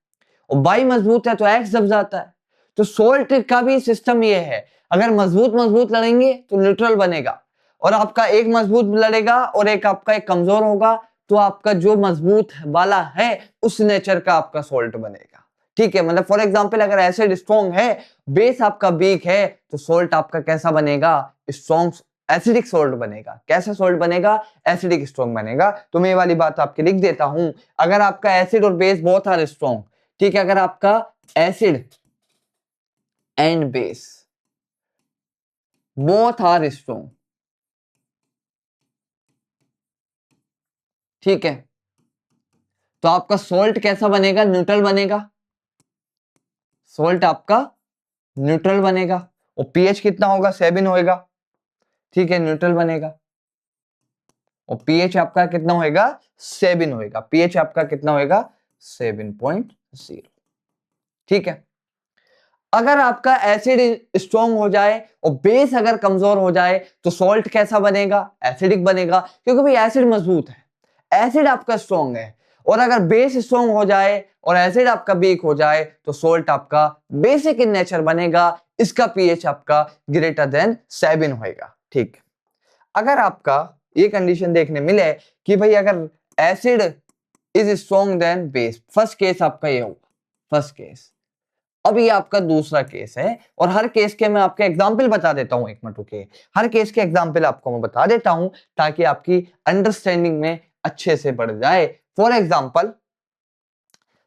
और वाई मजबूत है तो एक्स दब जाता है। तो सोल्ट का भी सिस्टम ये है, अगर मजबूत मजबूत लड़ेंगे तो न्यूट्रल बनेगा, और आपका एक मजबूत लड़ेगा और एक आपका एक कमजोर होगा, तो आपका जो मजबूत वाला है उस नेचर का आपका सोल्ट बनेगा। ठीक है, मतलब फॉर एग्जांपल अगर एसिड स्ट्रॉन्ग है, बेस आपका वीक है, तो सोल्ट आपका कैसा बनेगा, स्ट्रॉन्ग एसिडिक सोल्ट बनेगा। कैसा सोल्ट बनेगा, एसिडिक स्ट्रॉन्ग बनेगा। तो मैं ये वाली बात आपके लिख देता हूं, अगर आपका एसिड और बेस बोथ आर स्ट्रॉन्ग, ठीक है, अगर आपका acid and base both are strong, ठीक है, तो आपका सोल्ट कैसा बनेगा, न्यूट्रल बनेगा। सोल्ट आपका न्यूट्रल बनेगा, और पीएच कितना होगा, 7 होएगा। ठीक है, न्यूट्रल बनेगा, और पीएच आपका कितना होएगा, 7 होएगा। पीएच आपका कितना होएगा, 7.0। ठीक है, अगर आपका एसिड स्ट्रॉन्ग हो जाए और बेस अगर कमजोर हो जाए तो सॉल्ट कैसा बनेगा, एसिडिक बनेगा, क्योंकि भाई एसिड मजबूत है, एसिड आपका स्ट्रॉन्ग है। और अगर बेस स्ट्रॉन्ग हो जाए और एसिड आपका वीक हो जाए तो सॉल्ट आपका बेसिक इन नेचर बनेगा, इसका पीएच आपका ग्रेटर देन 7 होएगा। ठीक, अगर आपका ये कंडीशन देखने मिले कि भाई अगर acid is strong then base, first case आपका ये होगा, फर्स्ट केस। अब ये आपका दूसरा केस है, और हर केस के मैं आपके एग्जाम्पल बता देता हूं, एक मिनट रुकिए, हर केस के एग्जाम्पल आपको मैं बता देता हूं ताकि आपकी अंडरस्टैंडिंग में अच्छे से बढ़ जाए। For example,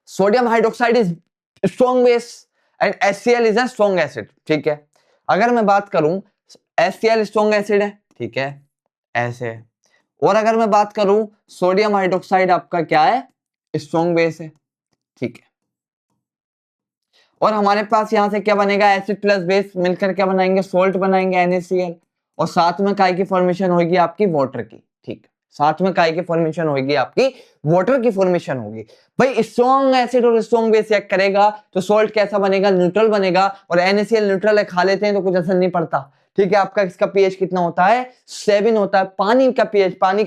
sodium hydroxide is strong base and HCl is a strong acid. ठीक है, अगर मैं बात करूं HCl स्ट्रॉन्ग एसिड है, ठीक है, ऐसे। और अगर मैं बात करूं सोडियम हाइड्रोक्साइड आपका क्या है, स्ट्रॉन्ग बेस है। ठीक है, और हमारे पास यहां से क्या बनेगा, एसिड प्लस बेस मिलकर क्या बनाएंगे, सोल्ट बनाएंगे, NaCl, और साथ में काय की फॉर्मेशन होगी आपकी वाटर की। ठीक, साथ में काय की फॉर्मेशन होगी आपकी वाटर की फॉर्मेशन होगी। भाई स्ट्रॉन्ग एसिड और स्ट्रॉन्ग बेस चेक करेगा तो सोल्ट कैसा बनेगा, न्यूट्रल बनेगा, और NaCl न्यूट्रल है, खा लेते हैं तो कुछ असर नहीं पड़ता। ठीक है, आपका इसका पीएच कितना होता है, 7 होता है। पानी का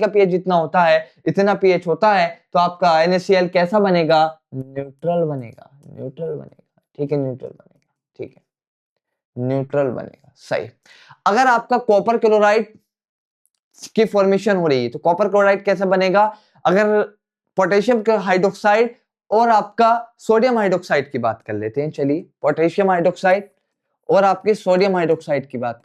पीएच जितना होता है इतना पीएच होता है, तो आपका NaCl कैसा बनेगा, न्यूट्रल बनेगा, न्यूट्रल बनेगा। ठीक है, न्यूट्रल बनेगा, ठीक है, न्यूट्रल बनेगा, सही। अगर आपका कॉपर क्लोराइड की फॉर्मेशन हो रही है तो कॉपर क्लोराइड कैसे बनेगा, अगर पोटेशियम हाइड्रोक्साइड और आपका सोडियम हाइड्रोक्साइड की बात कर लेते हैं, चलिए, पोटेशियम हाइड्रोक्साइड और आपके सोडियम हाइड्रोक्साइड की बात,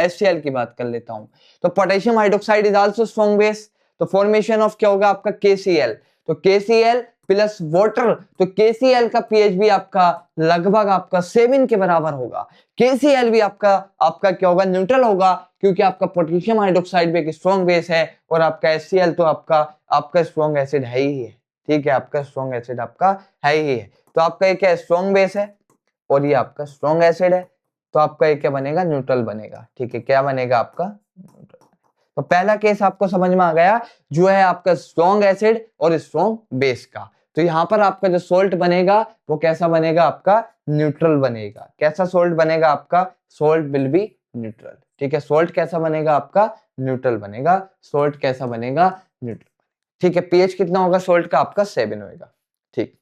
HCl की बात कर लेता हूं, तो potassium hydroxide is also strong base, तो फॉर्मेशन ऑफ क्या होगा आपका, KCl, तो KCl प्लस वाटर, तो KCl का पीएच भी आपका लगभग आपका 7 के बराबर होगा। KCl भी आपका आपका क्या होगा, न्यूट्रल होगा, क्योंकि आपका पोटेशियम हाइड्रोक्साइड भी एक स्ट्रॉन्ग बेस है और आपका HCl तो आपका स्ट्रॉन्ग एसिड है ही है। ठीक है, आपका स्ट्रॉन्ग एसिड आपका है ही है। तो आपका ये क्या स्ट्रॉन्ग बेस है और ये आपका स्ट्रॉन्ग एसिड है, तो आपका ये क्या बनेगा, न्यूट्रल बनेगा। ठीक है, क्या बनेगा आपका, न्यूट्रल। तो पहला केस आपको समझ में आ गया, जो है आपका स्ट्रॉन्ग एसिड और स्ट्रॉन्ग बेस का। तो यहां पर आपका जो सोल्ट बनेगा वो कैसा बनेगा, आपका न्यूट्रल बनेगा। कैसा सोल्ट बनेगा आपका, सोल्ट विल बी न्यूट्रल। ठीक है, सोल्ट कैसा बनेगा आपका, न्यूट्रल बनेगा। सोल्ट कैसा बनेगा, न्यूट्रल। ठीक है, पीएच कितना होगा सोल्ट का, आपका 7 होगा। ठीक,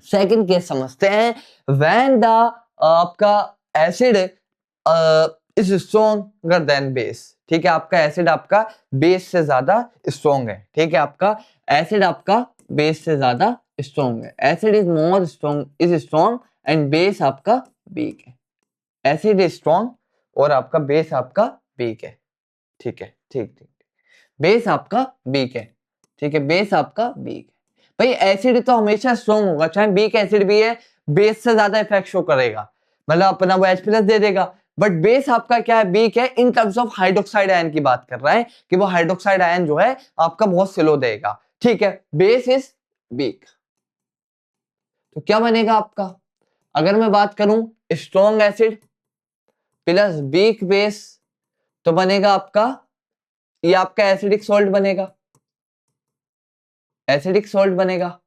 सेकंड केस समझते हैं। व्हेन द आपका acid is stronger than base. ठीक है, आपका एसिड आपका बेस से ज्यादा स्ट्रॉन्ग है। ठीक है, आपका एसिड आपका बेस से ज्यादा स्ट्रॉन्ग है। Acid is more strong, is strong and base आपका वीक है। एसिड इज स्ट्रॉन्ग और आपका बेस आपका वीक है। ठीक है, ठीक ठीक, बेस आपका वीक है। ठीक है, बेस आपका वीक है। भाई एसिड तो हमेशा स्ट्रॉन्ग होगा, चाहे वीक एसिड भी है, बेस से ज्यादा इफेक्ट शो करेगा, मतलब अपना वो H+ दे देगा। बट बेस आपका क्या है, वीक है। In terms of hydroxide ion की बात कर रहा है कि वो हाइड्रोक्साइड आयन जो है आपका बहुत स्लो देगा। ठीक है, बेस इज वीक। तो क्या बनेगा आपका, अगर मैं बात करूं strong acid plus weak base, तो बनेगा आपका, ये आपका एसिडिक सॉल्ट बनेगा। एसिडिक सॉल्ट बनेगा।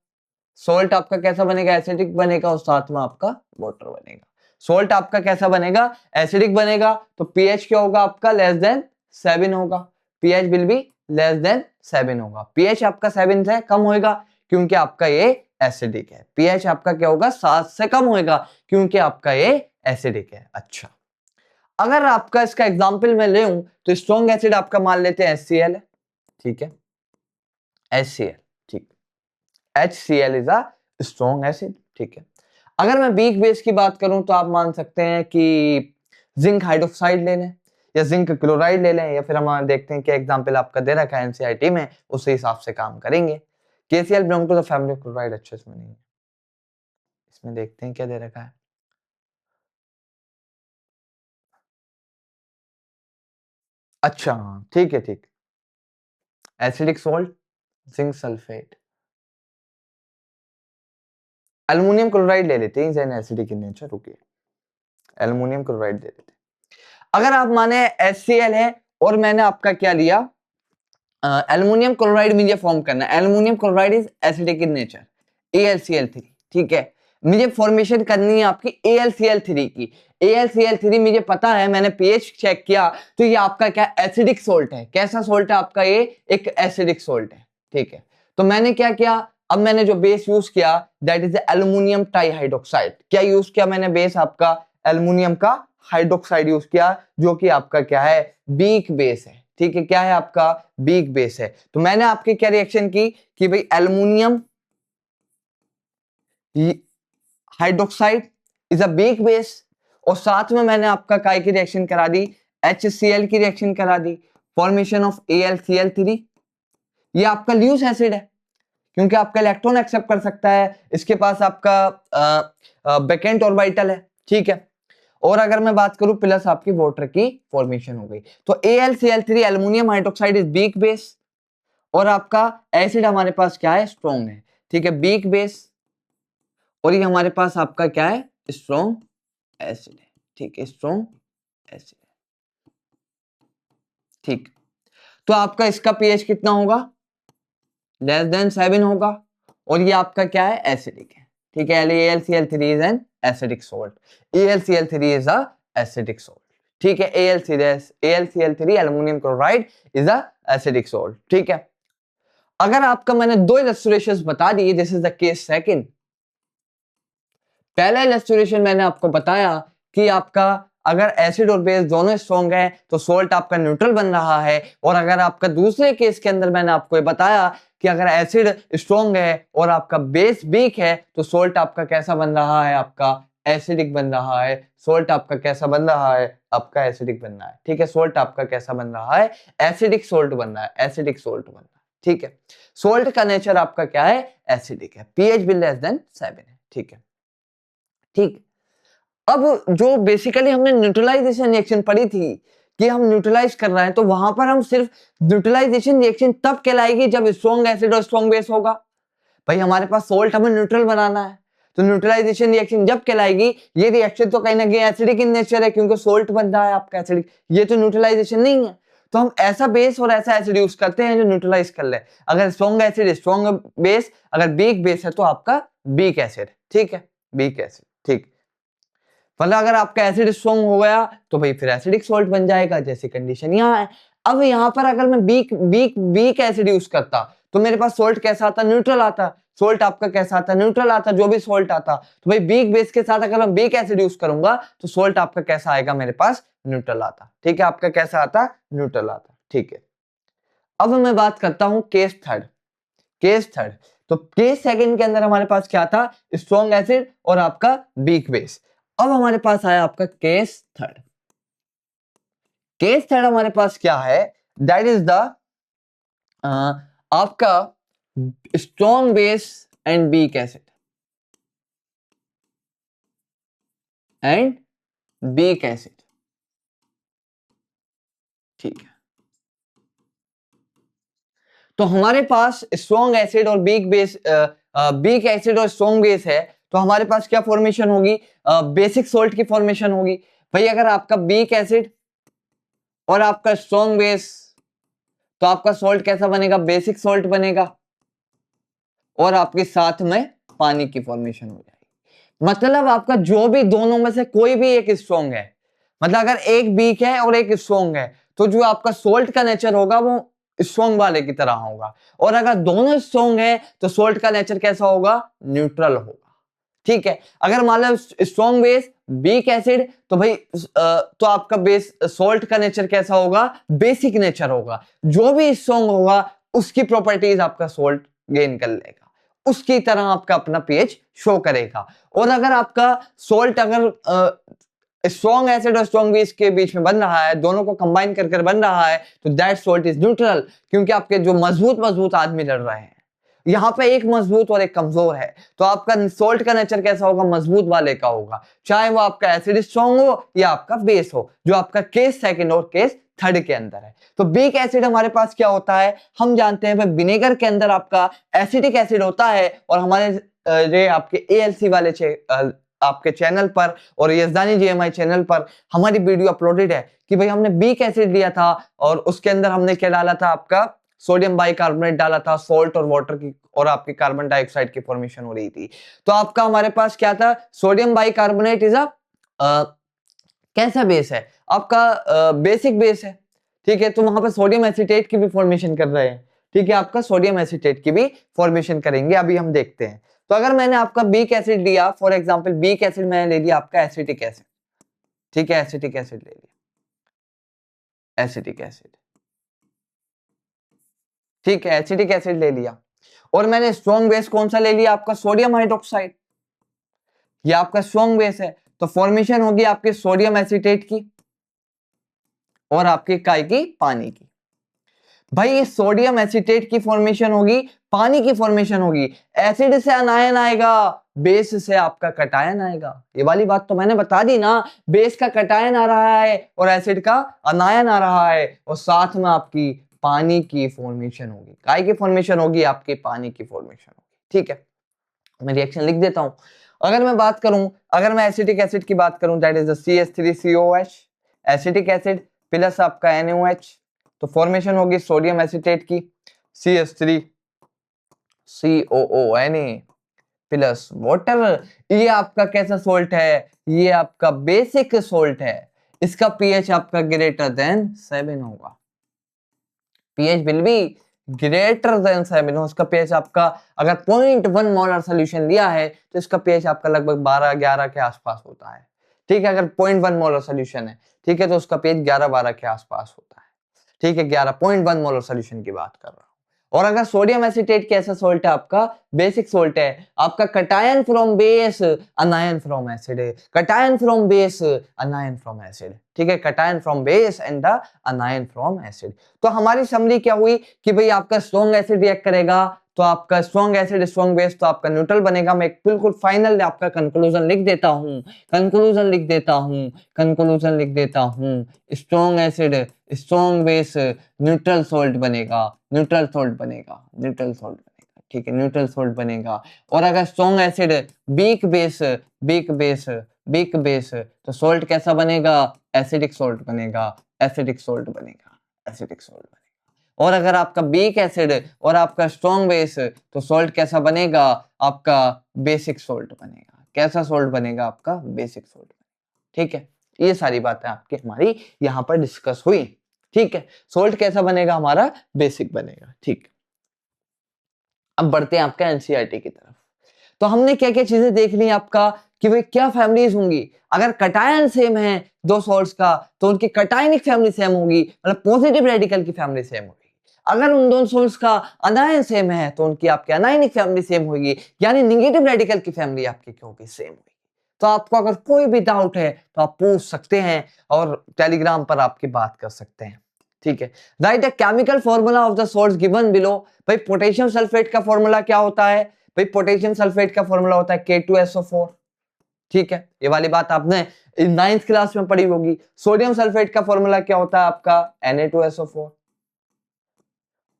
सोल्ट आपका कैसा बनेगा, एसिडिक बनेगा और साथ में आपका वाटर बनेगा। सोल्ट आपका कैसा बनेगा, एसिडिक बनेगा। तो पीएच क्या होगा आपका, लेस देन 7 होगा। PH will be less than 7 होगा। पीएच आपका 7 से कम होगा क्योंकि आपका ये एसिडिक है। पीएच आपका क्या होगा, 7 से कम होगा क्योंकि आपका ये एसिडिक है। अच्छा, अगर आपका इसका एग्जाम्पल मैं ले तो स्ट्रॉन्ग एसिड आपका मान लेते हैं HCl है। ठीक है, HCl। ठीक, HCl is a strong acid. ठीक है, अगर मैं वीक बेस की बात करूं तो आप मान सकते हैं कि जिंक हाइड्रोक्साइड ले लें या जिंक क्लोराइड ले लें, या फिर हम देखते हैं कि एग्जांपल आपका दे रखा है एनसीईआरटी में, उसी हिसाब से काम करेंगे। KCl belong to the family of chloride. अच्छे इसमें नहीं है, इसमें देखते हैं क्या दे रखा है। अच्छा ठीक है, ठीक, acidic salt zinc sulphate. Aluminium chloride ले लेते हैं, is an acidic in nature. रुकिए, एल्युमिनियम क्लोराइड ले लेते हैं। अगर आप माने HCl है और मैंने आपका क्या लिया, एल्युमिनियम क्लोराइड मुझे फॉर्म करना है। Aluminium chloride is acidic in nature, AlCl3। ठीक है, मुझे फॉर्मेशन करनी है आपकी AlCl3 की। AlCl3 मुझे पता है, मैंने पीएच चेक किया तो ये आपका क्या एसिडिक सोल्ट है। कैसा सोल्ट है आपका, ये एक एसिडिक सोल्ट है। ठीक है, तो मैंने क्या किया, अब मैंने जो बेस यूज किया दैट इज एल्युमिनियम टाइहाइड्रोक्साइड। क्या यूज किया मैंने बेस, आपका एल्युमिनियम का हाइड्रोक्साइड यूज किया, जो कि आपका क्या है, वीक बेस है। ठीक है, क्या है आपका, वीक बेस है। तो मैंने आपके क्या रिएक्शन की कि भाई aluminium hydroxide is a weak base, और साथ में मैंने आपका काय की रिएक्शन करा दी, HCl की रिएक्शन करा दी, फॉर्मेशन ऑफ AlCl3। ये आपका ल्यूस एसिड है क्योंकि आपका इलेक्ट्रॉन एक्सेप्ट कर सकता है, इसके पास आपका बेकेंट ऑर्बिटल है। ठीक है, और अगर मैं बात करूं प्लस आपकी वाटर की फॉर्मेशन हो गई। तो AlCl3 aluminium hydroxide is weak base, और आपका एसिड हमारे पास क्या है, स्ट्रॉन्ग है। ठीक है, वीक बेस, और ये हमारे पास आपका क्या है, स्ट्रॉन्ग एसिड है। ठीक है, स्ट्रॉन्ग एसिड। ठीक, तो आपका इसका पीएच कितना होगा, लेस देन 7 होगा, और ये आपका क्या है, एसिडिक है। ठीक है, AlCl3 is an acidic salt. AlCl3 is a acidic salt. ठीक है, AlCl3 aluminium chloride is a acidic salt. ठीक है, अगर आपका मैंने दो इलस्ट्रेशंस बता दिए, this is the case second. पहला इलस्ट्रेशन मैंने आपको बताया कि आपका अगर एसिड और बेस दोनों स्ट्रॉन्ग है तो सोल्ट आपका न्यूट्रल बन रहा है, और अगर आपका दूसरे केस के अंदर मैंने आपको ये बताया कि अगर एसिड स्ट्रॉन्ग है और आपका बेस वीक है तो सोल्ट आपका कैसा बन रहा है, आपका एसिडिक बन रहा है। सोल्ट आपका कैसा बन रहा है, आपका एसिडिक बन रहा है। ठीक है, सोल्ट आपका कैसा बन रहा है, एसिडिक सोल्ट बन रहा है, एसिडिक सोल्ट बन रहा है। ठीक है, सोल्ट का नेचर आपका क्या है, एसिडिक है, पीएच भी लेस देन 7 है। ठीक है, ठीक, अब जो बेसिकली हमने न्यूट्रलाइजेशन रिएक्शन पढ़ी थी कि हम न्यूट्रलाइज कर रहे हैं, तो वहां पर हम सिर्फ न्यूट्रलाइजेशन रिएक्शन तब कहलाएगी जब स्ट्रॉन्ग एसिड और स्ट्रॉन्ग बेस होगा। भाई हमारे पास सोल्ट हमें न्यूट्रल बनाना है, तो न्यूट्रलाइजेशन रिएक्शन जब कहलाएगी, ये रिएक्शन तो कहीं ना कहीं एसिडिक इन नेचर है क्योंकि सोल्ट बन रहा है आपका एसिडिक, ये तो न्यूट्रलाइजेशन नहीं है। तो हम ऐसा बेस और ऐसा एसिड यूज करते हैं जो न्यूट्रलाइज कर ले। अगर स्ट्रॉन्ग एसिड स्ट्रॉन्ग बेस, अगर वीक बेस है तो आपका वीक एसिड, ठीक है, वीक एसिड, ठीक। मतलब अगर आपका एसिड स्ट्रॉन्ग हो गया तो भाई फिर एसिडिक सॉल्ट बन जाएगा, जैसी कंडीशन यहाँ है। अब यहाँ पर अगर मैं weak weak weak acid use करता तो मेरे पास सॉल्ट कैसा आता, न्यूट्रल आता। सॉल्ट आपका कैसा आता, न्यूट्रल आता, जो भी सॉल्ट आता। तो भाई वीक बेस के साथ अगर मैं वीक एसिड यूज करूंगा तो सॉल्ट आपका कैसा आएगा, मेरे पास न्यूट्रल आता, ठीक है, आपका कैसा आता, न्यूट्रल आता, ठीक है। अब मैं बात करता हूं केस थर्ड। केस थर्ड, तो केस सेकंड के अंदर हमारे पास क्या था, स्ट्रॉन्ग एसिड और आपका वीक बेस। अब हमारे पास आया आपका केस थर्ड। केस थर्ड हमारे पास क्या है, दैट इज द आपका strong base and weak acid and weak acid, ठीक है। तो हमारे पास स्ट्रॉन्ग एसिड और वीक बेस, वीक एसिड और स्ट्रॉन्ग बेस है, तो हमारे पास क्या फॉर्मेशन होगी, बेसिक सोल्ट की फॉर्मेशन होगी। भाई अगर आपका वीक एसिड और आपका स्ट्रॉन्ग बेस, तो आपका सोल्ट कैसा बनेगा, बेसिक सोल्ट बनेगा, और आपके साथ में पानी की फॉर्मेशन हो जाएगी। मतलब आपका जो भी दोनों में से कोई भी एक स्ट्रॉन्ग है, मतलब अगर एक वीक है और एक स्ट्रॉन्ग है, तो जो आपका सोल्ट का नेचर होगा वो स्ट्रॉन्ग वाले की तरह होगा, और अगर दोनों स्ट्रॉन्ग है तो सोल्ट का नेचर कैसा होगा, न्यूट्रल होगा, ठीक है। अगर मान लो स्ट्रॉन्ग बेस वीक एसिड, तो भाई तो आपका बेस सोल्ट का नेचर कैसा होगा, बेसिक नेचर होगा। जो भी स्ट्रॉन्ग होगा उसकी प्रॉपर्टीज आपका सोल्ट गेन कर लेगा, उसकी तरह आपका अपना पीएच शो करेगा। और अगर आपका सोल्ट अगर स्ट्रॉन्ग एसिड और स्ट्रॉन्ग बेस के बीच में बन रहा है, दोनों को कंबाइन कर बन रहा है, तो दैट सोल्ट इज न्यूट्रल, क्योंकि आपके जो मजबूत मजबूत आदमी लड़ रहे हैं, यहाँ पे एक मजबूत और एक कमजोर है, तो आपका सोल्ट का नेचर कैसा होगा, मजबूत वाले का होगा, चाहे वो आपका एसिड स्ट्रॉन्ग हो या आपका बेस हो, जो आपका केस सेकंड और केस थर्ड के अंदर है। तो वीक एसिड हमारे पास क्या होता है, हम जानते हैं भाई विनेगर के अंदर आपका एसिटिक एसिड होता है, और हमारे ये आपके एएलसी वाले आपके चैनल पर और यजदानी जीएमआई चैनल पर हमारी वीडियो अपलोडेड है कि भाई हमने वीक एसिड लिया था और उसके अंदर हमने क्या डाला था, आपका सोडियम बाइकार्बोनेट डाला था, सॉल्ट और वाटर की, और आपकी कार्बन डाइऑक्साइड की फॉर्मेशन हो रही थी। तो आपका हमारे पास क्या था, सोडियम बाइकार्बोनेट इज अ कैसा बेस है, आपका बेसिक बेस है, ठीक है। तो वहां पर सोडियम एसिटेट की भी फॉर्मेशन कर रहे हैं, ठीक है, आपका सोडियम एसिटेट की भी फॉर्मेशन करेंगे, अभी हम देखते हैं। तो अगर मैंने आपका वीक एसिड लिया, फॉर एग्जांपल वीक एसिड मैंने ले लिया आपका एसिटिक एसिड, ठीक है, एसिटिक एसिड ले लिया, एसिटिक एसिड, ठीक है, एसिटिक एसिड ले लिया, और मैंने स्ट्रॉन्ग बेस कौन सा ले लिया, आपका सोडियम हाइड्रोक्साइड, ये आपका स्ट्रॉन्ग बेस है। तो फॉर्मेशन होगी आपके सोडियम एसिटेट की और आपके काय की, पानी की। भाई ये सोडियम एसिटेट की फॉर्मेशन होगी, पानी की फॉर्मेशन होगी, एसिड से अनायन आएगा, बेस से आपका कटायन आएगा। ये वाली बात तो मैंने बता दी ना, बेस का कटायन आ रहा है और एसिड का अनायन आ रहा है, और साथ में आपकी पानी की फॉर्मेशन होगी, काय की फॉर्मेशन होगी, आपके पानी की फॉर्मेशन होगी, ठीक है। मैं रिएक्शन लिख देता हूं। अगर मैं बात करूं, अगर मैं एसिटिक एसिड की बात करूं, that is the CH3COH, acetic acid plus आपका NaOH, तो फॉर्मेशन होगी सोडियम एसिटेट की, CH3COONA प्लस वाटर। ये आपका कैसा सोल्ट है, ये आपका बेसिक सोल्ट है, इसका पीएच आपका ग्रेटर देन 7 होगा, pH will be greater than 7 हो। इसका पीएच आपका अगर 0.1 मोलर सोल्यूशन लिया है तो इसका पीएच आपका लगभग 12-11 के आसपास होता है, ठीक है। अगर 0.1 मोलर सोल्यूशन है, ठीक है, तो उसका पीएच 11-12 के आसपास होता है, ठीक है, 11.1 मोलर सोल्यूशन की बात कर रहा हूं। और अगर सोडियम एसिटेट कैसा सोल्ट है, आपका बेसिक सोल्ट है, आपका cation from base अनायन from acid, cation from base अनायन from acid, ठीक है, cation from base and the अनायन from acid. तो हमारी समरी क्या हुई कि भाई आपका स्ट्रॉन्ग एसिड रिएक्ट करेगा तो आपका स्ट्रॉन्ग एसिड स्ट्रॉन्ग बेस तो आपका न्यूट्रल बनेगा। मैं एक बिल्कुल फाइनल आपका कंक्लूजन लिख देता हूं, कंक्लूजन लिख देता हूं, कंक्लूजन लिख देता हूं, strong acid strong base neutral salt बनेगा, न्यूट्रल सोल्ट बनेगा, न्यूट्रल सोल्ट बनेगा, ठीक है, न्यूट्रल सोल्ट बनेगा। और अगर strong acid weak base weak base weak base तो सोल्ट कैसा बनेगा, एसिडिक सोल्ट बनेगा, एसिडिक सोल्ट बनेगा, एसिडिक सोल्ट बनेगा। और अगर आपका वीक एसिड और आपका स्ट्रॉन्ग बेस तो सोल्ट कैसा बनेगा, आपका बेसिक सोल्ट बनेगा। कैसा सोल्ट बनेगा, आपका बेसिक सोल्ट बनेगा। ठीक है, ये सारी बातें आपकी हमारी यहाँ पर डिस्कस हुई। ठीक है, सोल्ट कैसा बनेगा, हमारा बेसिक बनेगा। ठीक, अब बढ़ते हैं आपका एनसीईआरटी की तरफ। तो हमने क्या क्या चीजें देख ली आपका कि भाई क्या फैमिलीज होंगी। अगर कटायन सेम है दो सॉल्ट्स का तो उनकी कटायनिक फैमिली सेम होगी, मतलब पॉजिटिव रेडिकल की फैमिली सेम होगी। अगर उन दोनों सॉल्ट्स का अनायन सेम है तो उनकी आपकी अनायनिक फैमिली सेम होगी, यानी नेगेटिव रेडिकल की फैमिली आपकी क्या होगी, सेम होगी। तो आपको अगर कोई भी डाउट है तो आप पूछ सकते हैं और टेलीग्राम पर आपकी बात कर सकते हैं। ठीक है, right a chemical formula of the salts given below. भाई पोटेशियम सल्फेट का फॉर्मूला क्या होता है, भाई पोटेशियम सल्फेट का फॉर्मूला होता है K2SO4। ठीक है, ये वाली बात आपने 9th क्लास में पढ़ी होगी। सोडियम सल्फेट का फॉर्मूला क्या होता है आपका Na2SO4।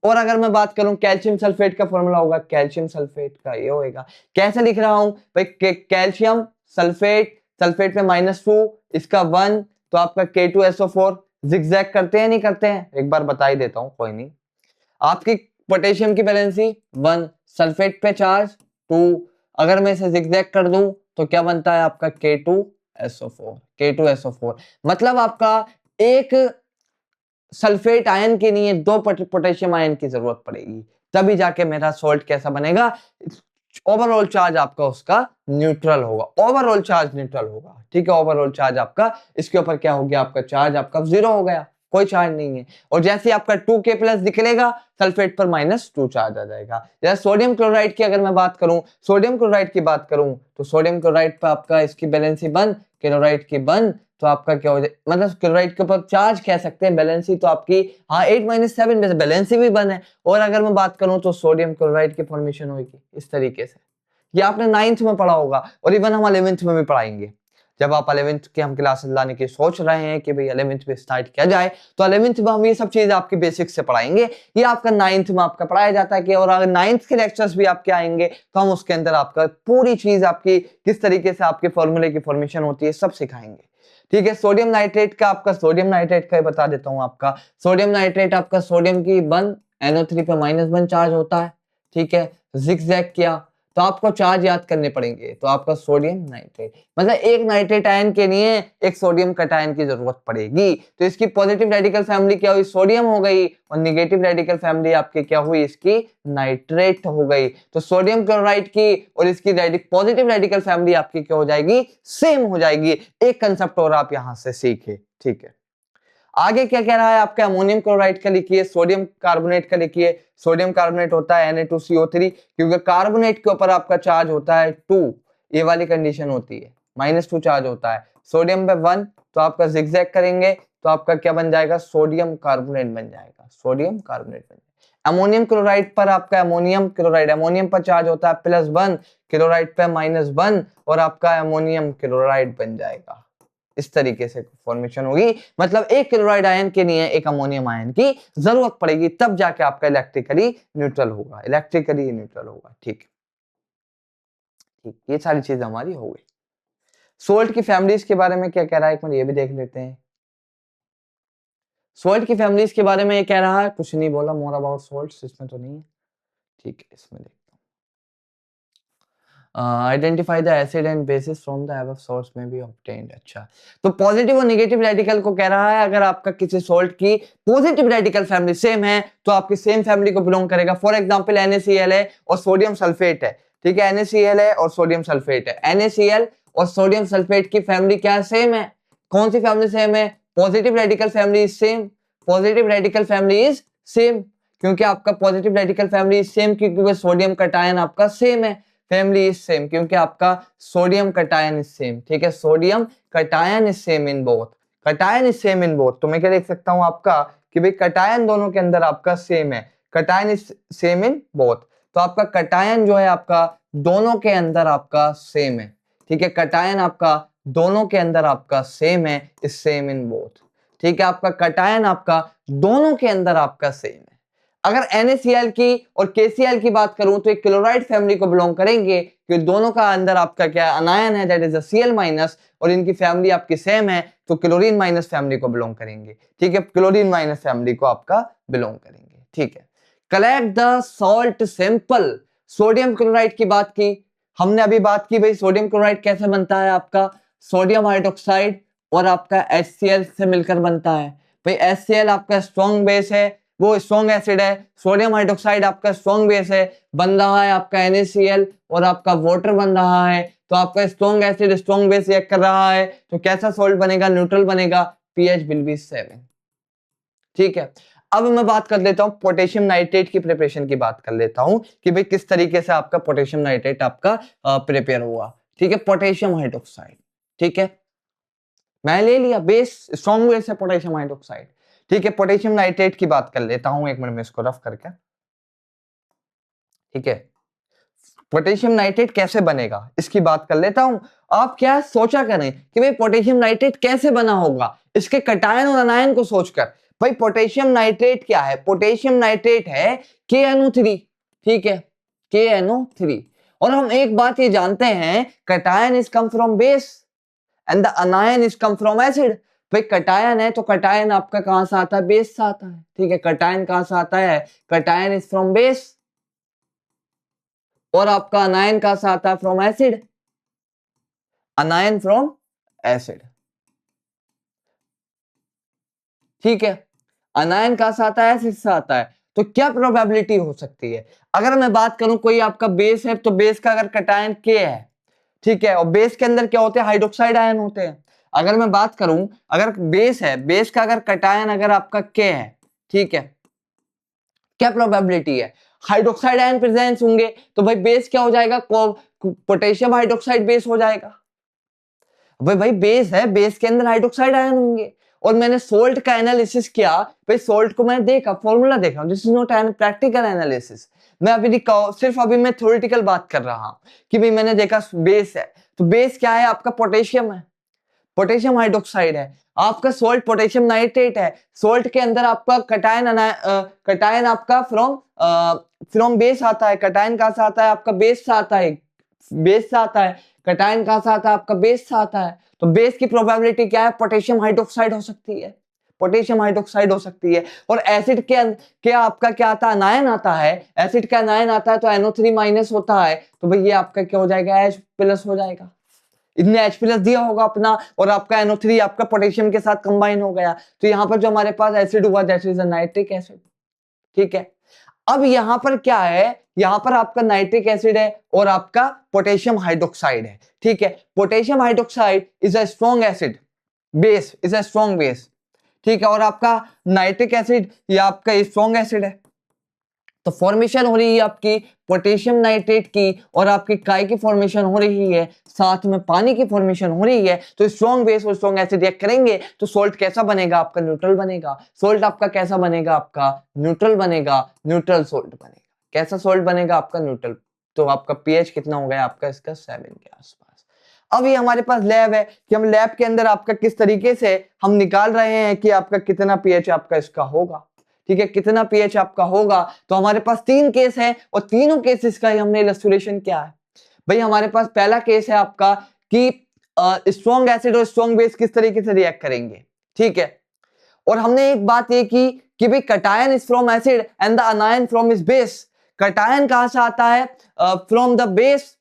और अगर मैं बात करूं कैल्शियम सल्फेट का फॉर्मूला होगा कैल्शियम सल्फेट का, ये होगा। कैसे लिख रहा हूं भाई, कैल्शियम सल्फेट, सल्फेट में -2 इसका 1 तो आपका K2SO4। जिगजैग करते हैं नहीं करते हैं, एक बार बता ही देता हूं, कोई नहीं। आपकी पोटेशियम की वैलेंसी 1, सल्फेट पे चार्ज 2, अगर मैं इसे जिगजैग कर दूं तो क्या बनता है आपका K2SO4। K2SO4 मतलब आपका एक सल्फेट आयन के लिए दो पोटेशियम आयन की जरूरत पड़ेगी, तभी जाके मेरा सॉल्ट कैसा बनेगा, ओवरऑल चार्ज आपका उसका न्यूट्रल होगा। ओवरऑल चार्ज न्यूट्रल होगा। ठीक है, ओवरऑल चार्ज आपका इसके ऊपर क्या हो गया, आपका चार्ज आपका 0 हो गया, कोई चार्ज नहीं है। और जैसे आपका 2K+ निकलेगा सल्फेट पर -2 चार्ज आ जाएगा। जैसे सोडियम क्लोराइड की अगर मैं बात करूं, सोडियम क्लोराइड की बात करूं तो सोडियम क्लोराइड पर आपका इसकी बैलेंसी 1, क्लोराइड की 1 तो आपका क्या हो जाए, मतलब क्लोराइड के ऊपर चार्ज कह सकते हैं, बैलेंसी तो आपकी हाँ 8-7 में से बैलेंसी भी 1 है। और अगर मैं बात करूं तो सोडियम क्लोराइड की फॉर्मेशन होगी इस तरीके से। ये आपने 9th में पढ़ा होगा और इवन हम 11th में भी पढ़ाएंगे। जब आप 11th की हम क्लासेस लाने की सोच रहे हैं कि भाई 11th में स्टार्ट किया जाए तो 11th में हम ये सब चीजें आपकी बेसिक से पढ़ाएंगे। ये आपका 9th में आपका पढ़ाया जाता है कि, और अगर 9th के लेक्चर्स भी आपके आएंगे तो हम उसके अंदर आपका पूरी चीज आपकी किस तरीके से आपके फॉर्मूले की फॉर्मेशन होती है सब सिखाएंगे। ठीक है, सोडियम नाइट्रेट का आपका, सोडियम नाइट्रेट का बता देता हूं आपका। सोडियम नाइट्रेट आपका सोडियम की 1 NO3 पे -1 चार्ज होता है। ठीक है, जिगजैग किया तो आपको चार्ज याद करने पड़ेंगे, तो आपका सोडियम नाइट्रेट मतलब एक नाइट्रेट आयन के लिए एक सोडियम कटायन की जरूरत पड़ेगी। तो इसकी पॉजिटिव रेडिकल फैमिली क्या हुई, सोडियम हो गई, और नेगेटिव रेडिकल फैमिली आपकी क्या हुई, इसकी नाइट्रेट हो गई। तो सोडियम क्लोराइड की और इसकी पॉजिटिव रेडिकल फैमिली आपकी क्या हो जाएगी, सेम हो जाएगी। एक कंसेप्ट और आप यहां से सीखे। ठीक है, आगे क्या कह रहा है आपका, अमोनियम क्लोराइड का लिखिए, सोडियम कार्बोनेट का लिखिए। सोडियम कार्बोनेट होता है Na2CO3, क्योंकि कार्बोनेट के ऊपर आपका चार्ज होता है 2, ये वाली कंडीशन होती है, -2 चार्ज होता है। सोडियम पे 1 तो आपका जिगजैग करेंगे तो आपका क्या बन जाएगा, सोडियम कार्बोनेट बन जाएगा, सोडियम कार्बोनेट बन जाएगा। अमोनियम क्लोराइड पर आपका अमोनियम क्लोराइड, अमोनियम पर चार्ज होता है +1, क्लोराइड पे -1 और आपका अमोनियम क्लोराइड बन जाएगा। इस तरीके से फॉर्मेशन होगी, मतलब एक क्लोराइड आयन के लिए एक अमोनियम आयन की जरूरत पड़ेगी, तब जाके आपका इलेक्ट्रिकली न्यूट्रल होगा, इलेक्ट्रिकली न्यूट्रल होगा। ठीक ठीक, ये सारी चीज हमारी हो गई। सोल्ट की फैमिलीज के बारे में क्या कह रहा है, एक मिनट ये भी देख लेते हैं। सोल्ट की फैमिलीज के बारे में ये कह रहा है, कुछ नहीं बोला मोर अबाउट सोल्ट्स, इसमें तो नहीं है। ठीक है, इसमें देखते हैं। Identify the acid and bases from the above source में बी ऑब्टेन्ड। अच्छा, तो पॉजिटिव और नेगेटिव रेडिकल को कह रहा है, अगर आपका किसी सोल्ट की पॉजिटिव रेडिकल फैमिली सेम है तो आपकी सेम फैमिली को बिलोंग करेगा। फॉर एग्जांपल NaCl है और सोडियम सल्फेट है। ठीक है, NaCl है और सोडियम सल्फेट है। NaCl और सोडियम सल्फेट की फैमिली क्या सेम है, कौन सी फैमिली सेम है, positive radical family is same, positive radical family is same, क्योंकि आपका positive radical family is same क्योंकि सोडियम कटायन आपका सेम है, फैमिली इज सेम क्योंकि आपका सोडियम कटायन इज सेम। ठीक है, sodium cation is same in both, cation is same in both. तो मैं क्या लिख सकता हूं आपका कि भाई कटायन दोनों के अंदर आपका सेम है, cation is same in both. तो आपका कटायन जो है आपका दोनों के अंदर आपका सेम है। ठीक है, कटायन आपका दोनों के अंदर आपका सेम है, इज सेम इन बोथ। ठीक है, आपका कटायन आपका दोनों के अंदर आपका सेम है। अगर NaCl की और KCl की बात करूं तो एक क्लोराइड फैमिली को बिलोंग करेंगे, क्योंकि दोनों का अंदर आपका क्या अनायन है, दैट इज अ Cl-, और इनकी फैमिली आपकी सेम है, तो क्लोरीन माइनस फैमिली को बिलोंग करेंगे। ठीक है, क्लोरीन माइनस फैमिली को आपका बिलोंग करेंगे। ठीक है, collect the salt sample. Sodium chloride की बात की हमने, अभी बात की भाई सोडियम क्लोराइड कैसे बनता है, आपका सोडियम हाइड्रोक्साइड और आपका HCl से मिलकर बनता है। भाई HCl आपका स्ट्रॉन्ग बेस है, वो स्ट्रॉन्ग एसिड है, सोडियम हाइड्रोक्साइड आपका स्ट्रॉन्ग बेस है, बन रहा है आपका NaCl और आपका वाटर बन रहा है, तो आपका strong acid strong base react कर रहा है, तो कैसा सॉल्ट बनेगा, न्यूट्रल बनेगा, pH विल बी 7। ठीक है, अब मैं बात कर लेता हूं पोटेशियम नाइट्रेट की प्रिपरेशन की बात कर लेता हूं कि भाई किस तरीके से आपका पोटेशियम नाइट्रेट आपका प्रिपेयर हुआ। ठीक है, पोटेशियम हाइड्रोक्साइड, ठीक है, मैं ले लिया बेस, स्ट्रॉन्ग बेस है पोटेशियम हाइड्रोक्साइड। ठीक है, पोटेशियम नाइट्रेट की बात कर लेता हूं, एक मिनट में इसको रफ करके। ठीक है, पोटेशियम नाइट्रेट कैसे बनेगा इसकी बात कर लेता हूं। आप क्या सोचा करें कि भाई पोटेशियम नाइट्रेट कैसे बना होगा, इसके कटायन और अनायन को सोचकर। भाई पोटेशियम नाइट्रेट क्या है, पोटेशियम नाइट्रेट है KNO3। ठीक है, KNO3, और हम एक बात ये जानते हैं, cation is come from base and the अनायन is come from acid. भाई कटायन है तो कटायन आपका कहां से आता है, बेस से आता है। ठीक है, कटायन कहां से आता है, कटायन इज फ्रॉम बेस, और आपका अनायन कहां से आता है, फ्रॉम एसिड, अनायन फ्रॉम एसिड। ठीक है, अनायन कहां से आता है, एसिड से आता है। तो क्या प्रोबेबिलिटी हो सकती है, अगर मैं बात करूं कोई आपका बेस है, तो बेस का अगर कटायन K है, ठीक है, और बेस के अंदर क्या होते हैं, हाइड्रोक्साइड आयन होते हैं। अगर मैं बात करूं, अगर बेस है, बेस का अगर कटायन अगर आपका K है, ठीक है, क्या प्रोबेबिलिटी है, हाइड्रोक्साइड आयन प्रेजेंस होंगे, तो भाई बेस क्या हो जाएगा, पोटेशियम हाइड्रोक्साइड बेस हो जाएगा। भाई बेस है, बेस के अंदर हाइड्रोक्साइड आयन होंगे, और मैंने सोल्ट का एनालिसिस किया, भाई सोल्ट को मैं देखा, फॉर्मूला देखा, this is not an practical analysis. मैं अभी सिर्फ अभी मैं थ्योरेटिकल बात कर रहा हूं कि भाई मैंने देखा बेस है, तो बेस क्या है आपका, पोटेशियम है, पोटेशियम हाइड्रोक्साइड है। आपका सोल्ट पोटेशियम नाइट्रेट है, सोल्ट के अंदर आपका कटायन आपका फ्रॉम बेस आता है। कटायन कहां से आता है, आपका बेस से आता है, बेस से आता है। कटायन कहां से आता है, आपका बेस से आता है। तो बेस की प्रोबेबिलिटी क्या है, पोटेशियम हाइड्रोक्साइड हो सकती है, पोटेशियम हाइड्रोक्साइड हो सकती है। और एसिड के आपका क्या आता है, अनायन आता है, एसिड का अनायन आता है तो NO3- होता है, तो भाई ये आपका क्या हो जाएगा, H+ हो जाएगा। इसने H+ दिया होगा अपना, और आपका NO3 आपका पोटेशियम के साथ कंबाइन हो गया, तो यहां पर जो हमारे पास एसिड हुआ, that is a nitric acid. ठीक है, अब यहां पर क्या है, यहां पर आपका नाइट्रिक एसिड है और आपका पोटेशियम हाइड्रोक्साइड है। ठीक है, potassium hydroxide is a strong acid, base is a strong base. ठीक है, और आपका नाइट्रिक एसिड ये आपका स्ट्रॉन्ग एसिड है, तो फॉर्मेशन हो रही है आपकी पोटेशियम नाइट्रेट की, और आपकी काय की फॉर्मेशन हो रही है, साथ में पानी की फॉर्मेशन हो रही है। तो स्ट्रॉन्ग बेस और स्ट्रॉन्ग एसिड रिएक्ट करेंगे, तो सोल्ट कैसा बनेगा, आपका न्यूट्रल बनेगा। सोल्ट आपका कैसा बनेगा, आपका न्यूट्रल बनेगा, न्यूट्रल सोल्ट बनेगा। कैसा सोल्ट बनेगा, आपका न्यूट्रल। तो आपका pH कितना हो गया, आपका इसका 7 के आसपास। अब ये हमारे पास लैब है कि हम लैब के अंदर आपका किस तरीके से हम निकाल रहे हैं कि आपका कितना pH आपका इसका होगा। ठीक है, कितना pH आपका होगा। तो हमारे पास 3 केस है, और तीनों केसेस का हमने इलस्ट्रेशन किया है। भाई हमारे पास पहला केस है आपका कि स्ट्रॉन्ग एसिड और स्ट्रॉन्ग बेस किस तरीके से रिएक्ट करेंगे। ठीक है, और हमने एक बात ये की कि भाई cation is from acid and the अनायन from is base. Cation कहां से आता है, from the base,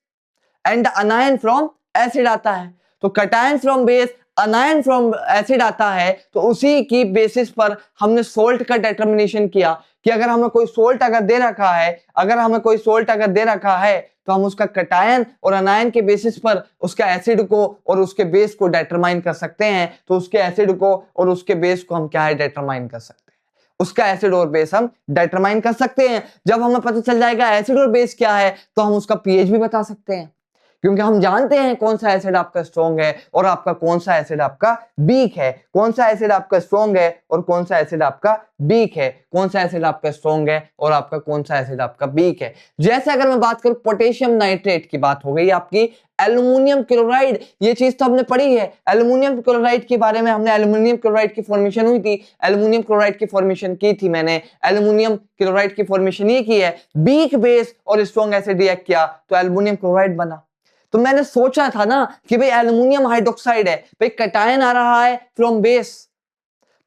and अनायन from acid आता है। तो cation from base, अनायन from acid आता है, तो उसी की बेसिस पर हमने सोल्ट का डिटरमिनेशन किया कि अगर हमें कोई सोल्ट अगर दे रखा है, अगर हमें कोई सोल्ट अगर दे रखा है, तो हम उसका कटायन और अनायन के बेसिस पर उसका एसिड को और उसके बेस को डिटरमाइन कर सकते हैं। तो उसके एसिड को और उसके बेस को हम क्या है, डिटरमाइन कर सकते हैं। उसका एसिड और बेस हम डिटरमाइन कर सकते हैं। जब हमें पता चल जाएगा एसिड और बेस क्या है, तो हम उसका pH भी बता सकते हैं, क्योंकि हम जानते हैं कौन सा एसिड आपका स्ट्रॉन्ग है और आपका कौन सा एसिड आपका वीक है, कौन सा एसिड आपका स्ट्रॉन्ग है और कौन सा एसिड आपका वीक है, कौन सा एसिड आपका स्ट्रॉन्ग है और आपका कौन सा एसिड आपका वीक है। जैसे अगर मैं बात करूं पोटेशियम नाइट्रेट की बात हो गई आपकी, एल्युमिनियम क्लोराइड, ये चीज तो हमने पढ़ी है एल्युमिनियम क्लोराइड के बारे में, हमने एल्युमिनियम क्लोराइड की फॉर्मेशन हुई थी, एल्युमिनियम क्लोराइड की फॉर्मेशन की थी मैंने, एल्युमिनियम क्लोराइड की फॉर्मेशन ये की है, वीक बेस और स्ट्रॉन्ग एसिड रिएक्ट किया तो एल्युमिनियम क्लोराइड बना। तो मैंने सोचा था ना कि भाई एल्युमिनियम हाइड्रोक्साइड है, भाई कटायन आ रहा है फ्रॉम बेस,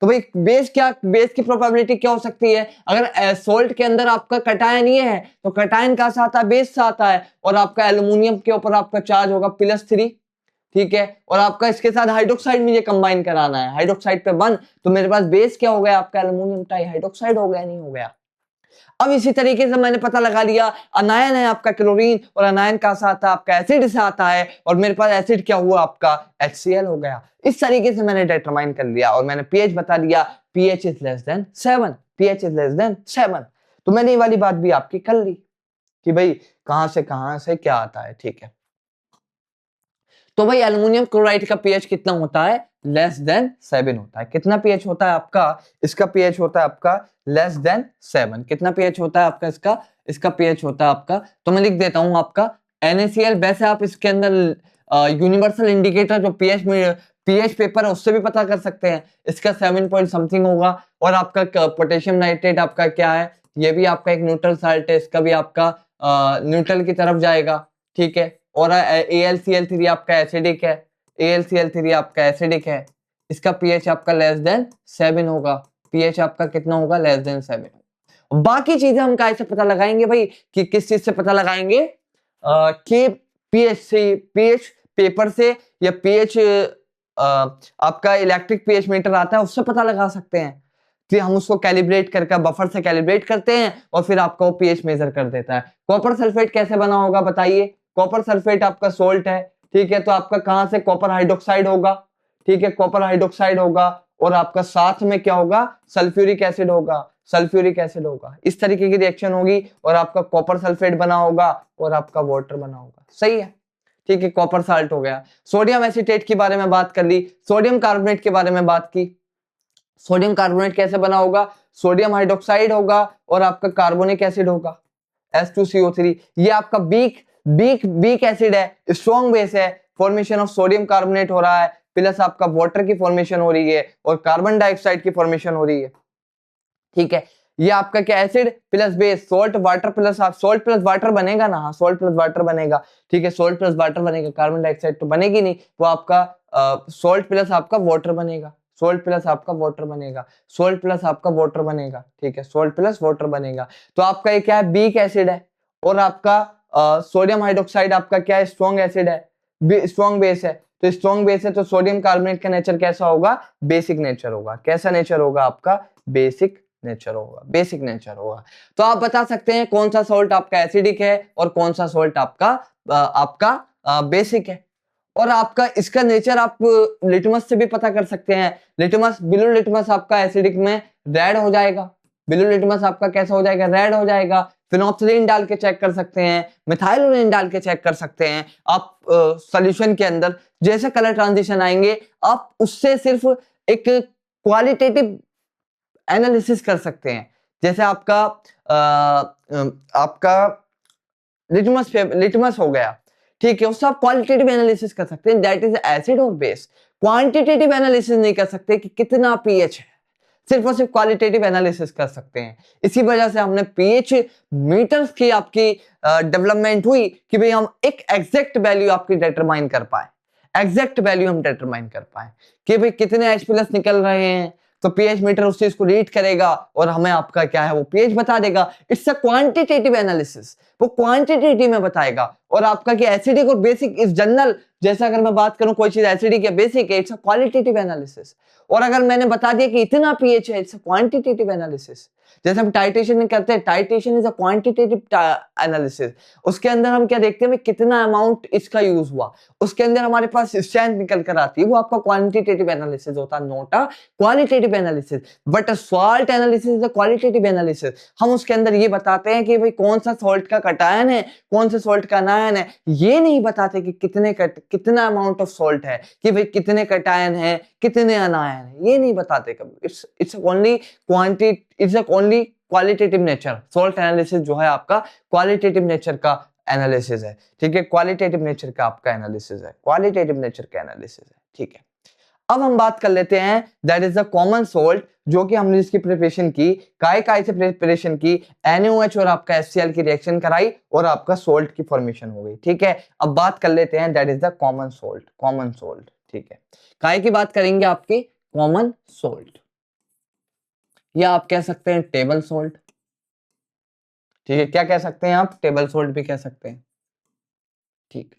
तो भाई बेस क्या, बेस की प्रोबेबिलिटी क्या हो सकती है, अगर सोल्ट के अंदर आपका कटायन ये है तो कटायन कहां से आता है, बेस से आता है, और आपका एल्युमिनियम के ऊपर आपका चार्ज होगा +3, ठीक है, और आपका इसके साथ हाइड्रोक्साइड मुझे कंबाइन कराना है, हाइड्रोक्साइड पे 1, तो मेरे पास बेस क्या हो गया आपका एल्युमिनियम टाई हाइड्रोक्साइड हो गया, नहीं हो गया। अब इसी तरीके से मैंने पता लगा लिया अनायन है आपका क्लोरीन, और अनायन कहां से आता है आपका एसिड से आता है, और मेरे पास एसिड क्या हुआ आपका HCl हो गया। इस तरीके से मैंने डिटरमाइन कर लिया और मैंने pH बता दिया, pH is less than 7, pH is less than 7। तो मैंने ये वाली बात भी आपकी कर ली कि भाई कहां से क्या आता है, ठीक है। तो भाई एल्युमिनियम क्लोराइड का pH कितना होता है, लेस देन 7 होता है। कितना pH होता है आपका, इसका pH होता है आपका लेस देन 7। कितना pH होता है आपका इसका pH होता है आपका, तो मैं लिख देता हूं आपका NaCl। वैसे आप इसके अंदर यूनिवर्सल इंडिकेटर जो pH पेपर है उससे भी पता कर सकते हैं, इसका 7 पॉइंट समथिंग होगा। और आपका पोटेशियम नाइट्रेट आपका क्या है, ये भी आपका एक न्यूट्रल साल्ट है, इसका भी आपका न्यूट्रल की तरफ जाएगा, ठीक है। और AlCl3 आपका एसिडिक है, AlCl3 आपका एसिडिक है, इसका pH आपका लेस देन 7 होगा, pH आपका कितना होगा, लेस देन 7। बाकी चीजें हम कैसे पता लगाएंगे भाई, कि किस चीज से पता लगाएंगे, कि pH पेपर से, या pH आपका इलेक्ट्रिक pH मीटर आता है उससे पता लगा सकते हैं, कि हम उसको कैलिब्रेट करके बफर से कैलिब्रेट करते हैं और फिर आपका वो pH मेजर कर देता है। कॉपर सल्फेट कैसे बना होगा बताइए, कॉपर सल्फेट आपका सोल्ट है, ठीक है, तो आपका कहां से कॉपर हाइड्रोक्साइड होगा, ठीक है, कॉपर हाइड्रोक्साइड होगा, और आपका साथ में क्या होगा, सल्फ्यूरिक एसिड होगा, सल्फ्यूरिक एसिड होगा, इस तरीके की रिएक्शन होगी और आपका कॉपर सल्फेट बना होगा और आपका वाटर बना होगा, सही है, ठीक है, कॉपर साल्ट हो गया। सोडियम एसीटेट के बारे में बात कर ली, सोडियम कार्बोनेट के बारे में बात की। सोडियम कार्बोनेट कैसे बना होगा, सोडियम हाइड्रोक्साइड होगा और आपका कार्बोनिक एसिड होगा H2CO3। ये आपका वीक एसिड है, स्ट्रॉन्ग बेस है, फॉर्मेशन ऑफ सोडियम कार्बोनेट हो रहा है, प्लस आपका वाटर की फॉर्मेशन हो रही है और कार्बन डाइऑक्साइड की फॉर्मेशन हो रही है, ठीक है। ये आपका क्या, acid plus base, salt water plus, आप सोल्ट प्लस वाटर बनेगा ना, हाँ सोल्ट प्लस वाटर बनेगा, ठीक है, सोल्ट प्लस वाटर बनेगा, कार्बन डाइऑक्साइड तो बनेगी नहीं, वो आपका सोल्ट प्लस आपका वाटर बनेगा, सोल्ट प्लस आपका वाटर बनेगा, सोल्ट प्लस आपका वाटर बनेगा, ठीक है, सोल्ट प्लस वाटर बनेगा। तो आपका ये क्या है, वीक एसिड है, और आपका सोडियम हाइड्रोक्साइड आपका क्या है, स्ट्रॉन्ग एसिड है, स्ट्रॉन्ग बेस है, तो स्ट्रॉन्ग बेस है तो सोडियम कार्बोनेट का नेचर कैसा होगा, बेसिक नेचर होगा। कैसा नेचर होगा आपका, बेसिक नेचर होगा, बेसिक नेचर होगा। तो आप बता सकते हैं कौन सा सॉल्ट आपका एसिडिक है और कौन सा सॉल्ट आपका बेसिक है। और आपका इसका नेचर आप लिटमस से भी पता कर सकते हैं, लिटमस, ब्लू लिटमस आपका एसिडिक में रेड हो जाएगा, ब्लू लिटमस आपका कैसा हो जाएगा, रेड हो जाएगा। फिनोप्सिलिन डाल के चेक कर सकते हैं, मिथाइलोनिन डाल के चेक कर सकते हैं आप सॉल्यूशन के अंदर, जैसे कलर ट्रांजिशन आएंगे आप उससे सिर्फ एक क्वालिटेटिव एनालिसिस कर सकते हैं। जैसे आपका लिटमस हो गया, ठीक है, उससे आप क्वालिटेटिव एनालिसिस कर सकते हैं, दैट इज एसिड और बेस। क्वांटिटेटिव एनालिसिस नहीं कर सकते कि कितना पीएच है, सिर्फ और सिर्फ क्वालिटेटिव एनालिसिस कर सकते हैं। इसी वजह से हमने पीएच मीटर्स की आपकी डेवलपमेंट हुई कि भाई हम एक एग्जैक्ट वैल्यू आपकी डिटरमाइन कर पाए, एग्जैक्ट वैल्यू हम डिटरमाइन कर पाए कि भाई कितने H+ निकल रहे हैं, तो पीएच मीटर उस चीज को रीड करेगा और हमें आपका क्या है वो पीएच बता देगा। इट्स अ क्वांटिटेटिव एनालिसिस, वो क्वांटिटेटिव में बताएगा। और आपका क्या एसिडिक और बेसिक इस जनरल, जैसे अगर मैं बात करूं कोई चीज एसिडिक या बेसिक है, इट्स अ क्वालिटेटिव एनालिसिस। और अगर मैंने बता दिया कि इतना पीएच है, इट्स अ क्वांटिटेटिव एनालिसिस। जैसे हम टाइट्रेशन करते हैं, titration is a quantitative analysis, उसके अंदर हम क्या देखते हैं, कितना अमाउंट इसका यूज हुआ, उसके अंदर हमारे पास स्ट्रेंथ निकल कर आती है, वो आपका क्वांटिटेटिव एनालिसिस होता है, not a qualitative analysis. But salt analysis is a qualitative analysis, हम उसके अंदर ये बताते हैं कि भाई कौन सा सॉल्ट का कटायन है, कौन से सॉल्ट का अनायन है, ये नहीं बताते कि कितना अमाउंट ऑफ सॉल्ट है, कि भाई कितने कटायन है, कितने अनायन है, ये नहीं बताते कभी। It's only qualitative nature, salt analysis जो है आपका क्वालिटेटिव नेचर का एनालिसिस है, ठीक है, क्वालिटेटिव नेचर का आपका एनालिसिस है, क्वालिटेटिव नेचर का एनालिसिस है, ठीक है। अब हम बात कर लेते हैं that is the common salt, जो कि हमने इसकी प्रिपरेशन की, काय से प्रिपरेशन की, NaOH और आपका HCl की रिएक्शन कराई और आपका सोल्ट की फॉर्मेशन हो गई, ठीक है। अब बात कर लेते हैं that is the common salt, ठीक है। काय की बात करेंगे आपकी कॉमन सोल्ट, या आप कह सकते हैं टेबल सोल्ट, ठीक है, क्या कह सकते हैं आप, टेबल सोल्ट भी कह सकते हैं, ठीक,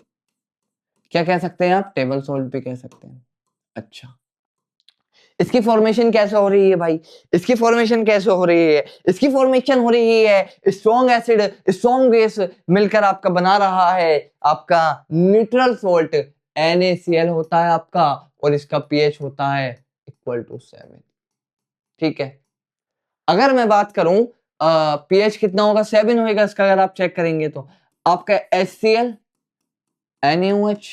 क्या कह सकते हैं आप, टेबल सोल्ट भी कह सकते हैं। अच्छा, इसकी फॉर्मेशन कैसे हो रही है भाई, इसकी फॉर्मेशन कैसे हो रही है, इसकी फॉर्मेशन हो रही है स्ट्रॉन्ग एसिड स्ट्रॉन्ग बेस मिलकर आपका बना रहा है आपका न्यूट्रल सोल्ट, NaCl होता है आपका, और इसका pH होता है =7, ठीक है। अगर मैं बात करूं pH कितना होगा, 7 होगा इसका, अगर आप चेक करेंगे तो आपका HCl NaOH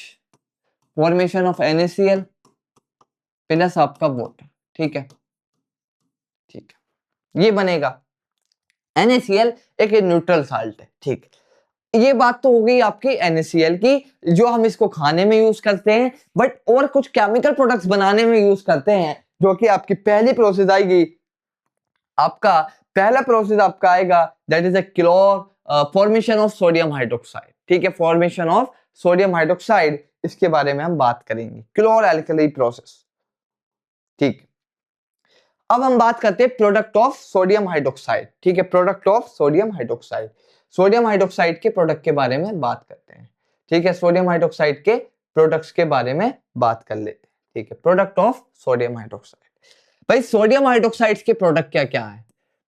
formation of NaCl plus आपका वाटर, ठीक है, ठीक है, ये बनेगा। NaCl एक न्यूट्रल साल्ट है, ठीक। ये बात तो हो गई आपकी NaCl की, जो हम इसको खाने में यूज करते हैं, बट और कुछ केमिकल प्रोडक्ट्स बनाने में यूज करते हैं, जो कि आपकी पहली प्रोसेस आएगी, आपका पहला प्रोसेस आपका आएगा that is a chlor formation of sodium hydroxide, ठीक है, फॉर्मेशन ऑफ सोडियम हाइड्रोक्साइड, इसके बारे में हम बात करेंगे, क्लोर एल्कली प्रोसेस, ठीक। अब हम बात करते हैं प्रोडक्ट ऑफ सोडियम हाइड्रोक्साइड, ठीक है, product of sodium hydroxide, sodium hydroxide के प्रोडक्ट के बारे में बात करते हैं, ठीक है, सोडियम हाइड्रोक्साइड के प्रोडक्ट्स के बारे में बात कर लेते हैं, ठीक है, प्रोडक्ट ऑफ सोडियम हाइड्रोक्साइड। भाई सोडियम हाइड्रोक्साइड के प्रोडक्ट क्या क्या है,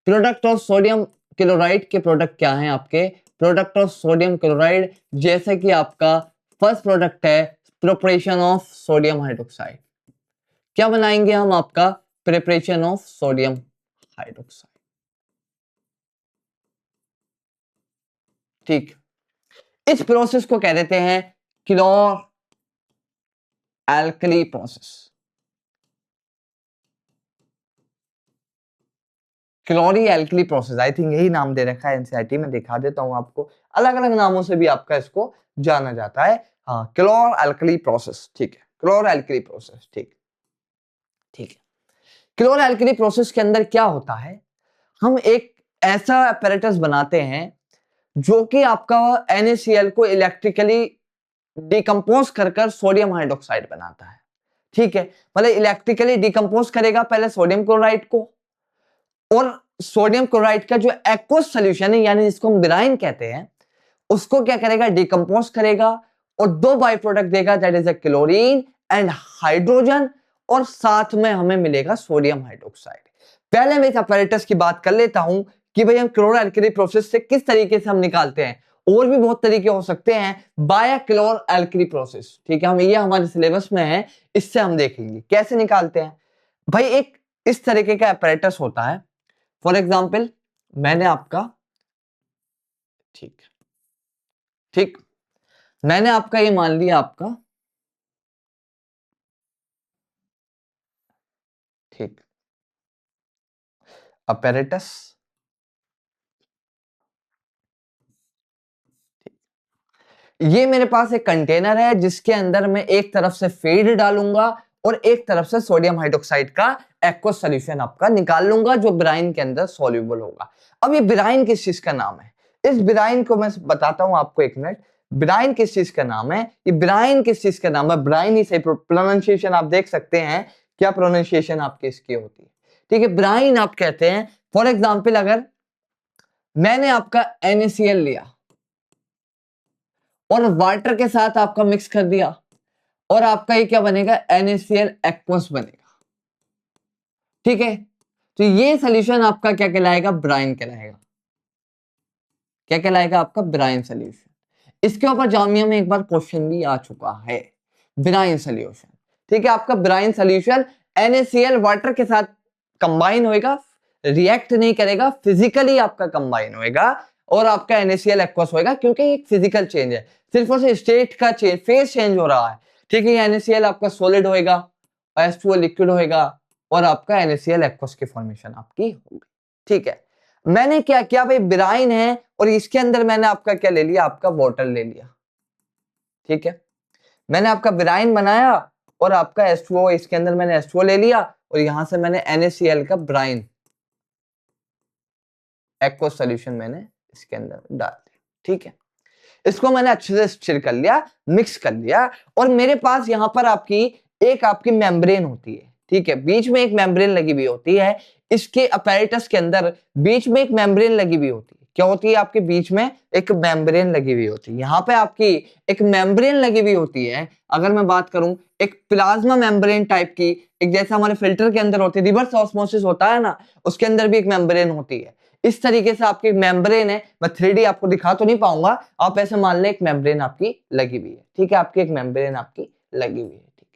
प्रोडक्ट ऑफ सोडियम क्लोराइड के प्रोडक्ट क्या है आपके, प्रोडक्ट ऑफ सोडियम क्लोराइड, जैसे कि आपका फर्स्ट प्रोडक्ट है प्रिपरेशन ऑफ सोडियम हाइड्रोक्साइड, क्या बनाएंगे हम, आपका प्रिपरेशन ऑफ सोडियम हाइड्रोक्साइड, ठीक। इस प्रोसेस को कह देते हैं chlor alkali process, chloro alkali process, I think यही नाम दे रखा है एनसीईआरटी में, दिखा देता हूं आपको, अलग अलग नामों से भी आपका इसको जाना जाता है, हाँ, क्लोर एल्कली प्रोसेस, ठीक है, क्लोर एल्कली प्रोसेस, ठीक, ठीक है। क्लोर एल्कली प्रोसेस के अंदर क्या होता है, हम एक ऐसा apparatus बनाते हैं जो कि आपका NaCl को इलेक्ट्रिकली डिकम्पोज कर कर सोडियम हाइड्रोक्साइड बनाता है, ठीक है, मतलब इलेक्ट्रिकली डिकम्पोज करेगा पहले सोडियम क्लोराइड को, और सोडियम क्लोराइड का जो एक्वस सॉल्यूशन है, यानी जिसको हम ब्राइन कहते हैं, उसको क्या करेगा, डिकम्पोज करेगा, और दो बाई प्रोडक्ट देगा, that is a chlorine and hydrogen, और साथ में हमें मिलेगा सोडियम हाइड्रोक्साइड। पहले मैं इस अपैरेटस की बात कर लेता हूं कि भाई हम क्लोरो एल्कली प्रोसेस से किस तरीके से हम निकालते हैं, और भी बहुत तरीके हो सकते हैं, बाय क्लोर एल्कली प्रोसेस, ठीक है, हम ये हमारे सिलेबस में है, इससे हम देखेंगे कैसे निकालते हैं। भाई एक इस तरीके का अपैरेटस होता है, फॉर एग्जाम्पल मैंने आपका, ठीक ठीक, मैंने आपका ये मान लिया आपका, ठीक, अपैरेटस, ये मेरे पास एक कंटेनर है जिसके अंदर मैं एक तरफ से फीड डालूंगा और एक तरफ से सोडियम हाइड्रोक्साइड का एक्वस सॉल्यूशन आपका निकाल लूंगा, जो ब्राइन के अंदर सॉल्युबल होगा। अब ये ब्राइन किस चीज का नाम है, इस ब्राइन को मैं बताता हूं आपको, एक मिनट, ब्राइन किस चीज का नाम है, ये ब्राइन किस चीज का नाम है, ब्राइन ही सही प्रोनाउंसिएशन आप देख सकते हैं, क्या प्रोनाउंसिएशन आपकी इसकी होती है, ठीक है, ब्राइन आप कहते हैं। फॉर एग्जाम्पल अगर मैंने आपका NaCl लिया और वाटर के साथ आपका मिक्स कर दिया, और आपका ये क्या बनेगा, NaCl एक्वस बनेगा, ठीक है। तो ये सोल्यूशन आपका क्या कहलाएगा, ब्राइन कहलाएगा। क्या कहलाएगा आपका, ब्राइन सोल्यूशन। इसके ऊपर जामिया में एक बार क्वेश्चन भी आ चुका है, ब्राइन सोल्यूशन। ठीक है, आपका ब्राइन सोल्यूशन NaCl वाटर के साथ कंबाइन होएगा, रिएक्ट नहीं करेगा, फिजिकली आपका कंबाइन होएगा और आपका NaCl एक्वस होएगा, क्योंकि एक फिजिकल चेंज है, सिर्फ और सिर्फ स्टेट का चेंज, फेज चेंज हो रहा है। ठीक है, NaCl आपका सॉलिड होएगा, H2O लिक्विड होएगा और आपका NaCl एक्वस की फॉर्मेशन आपकी होगी। ठीक है, मैंने क्या किया भाई, ब्राइन है और इसके अंदर मैंने आपका क्या ले लिया, आपका वाटर ले लिया। ठीक है, मैंने आपका ब्राइन बनाया और आपका H2O, इसके अंदर मैंने H2O ले लिया और यहां से मैंने NaCl का ब्राइन एक्वस सॉल्यूशन मैंने इसके अंदर डाल दिया। ठीक है, इसको मैंने अच्छे से स्टिर कर लिया, मिक्स कर लिया और मेरे पास यहां पर आपकी मेम्ब्रेन होती है। ठीक है, बीच में एक मेम्ब्रेन लगी हुई होती है, इसके अपैरेटस के अंदर बीच में एक मेम्ब्रेन लगी हुई होती है। क्या होती है, आपके बीच में एक मेम्ब्रेन लगी हुई होती है। यहाँ पे आपकी एक मेम्ब्रेन लगी हुई होती है। अगर मैं बात करूं एक प्लाज्मा मेम्ब्रेन टाइप की, एक जैसा हमारे फिल्टर के अंदर होती है, रिवर्स ऑस्मोसिस होता है ना, उसके अंदर भी एक मेम्ब्रेन होती है। इस तरीके से आपकी मेम्ब्रेन है, मैं 3D आपको दिखा तो नहीं पाऊंगा, आप ऐसे मान लें एक मेम्ब्रेन आपकी लगी हुई है। ठीक है, आपकी एक मेम्ब्रेन आपकी लगी हुई है। ठीक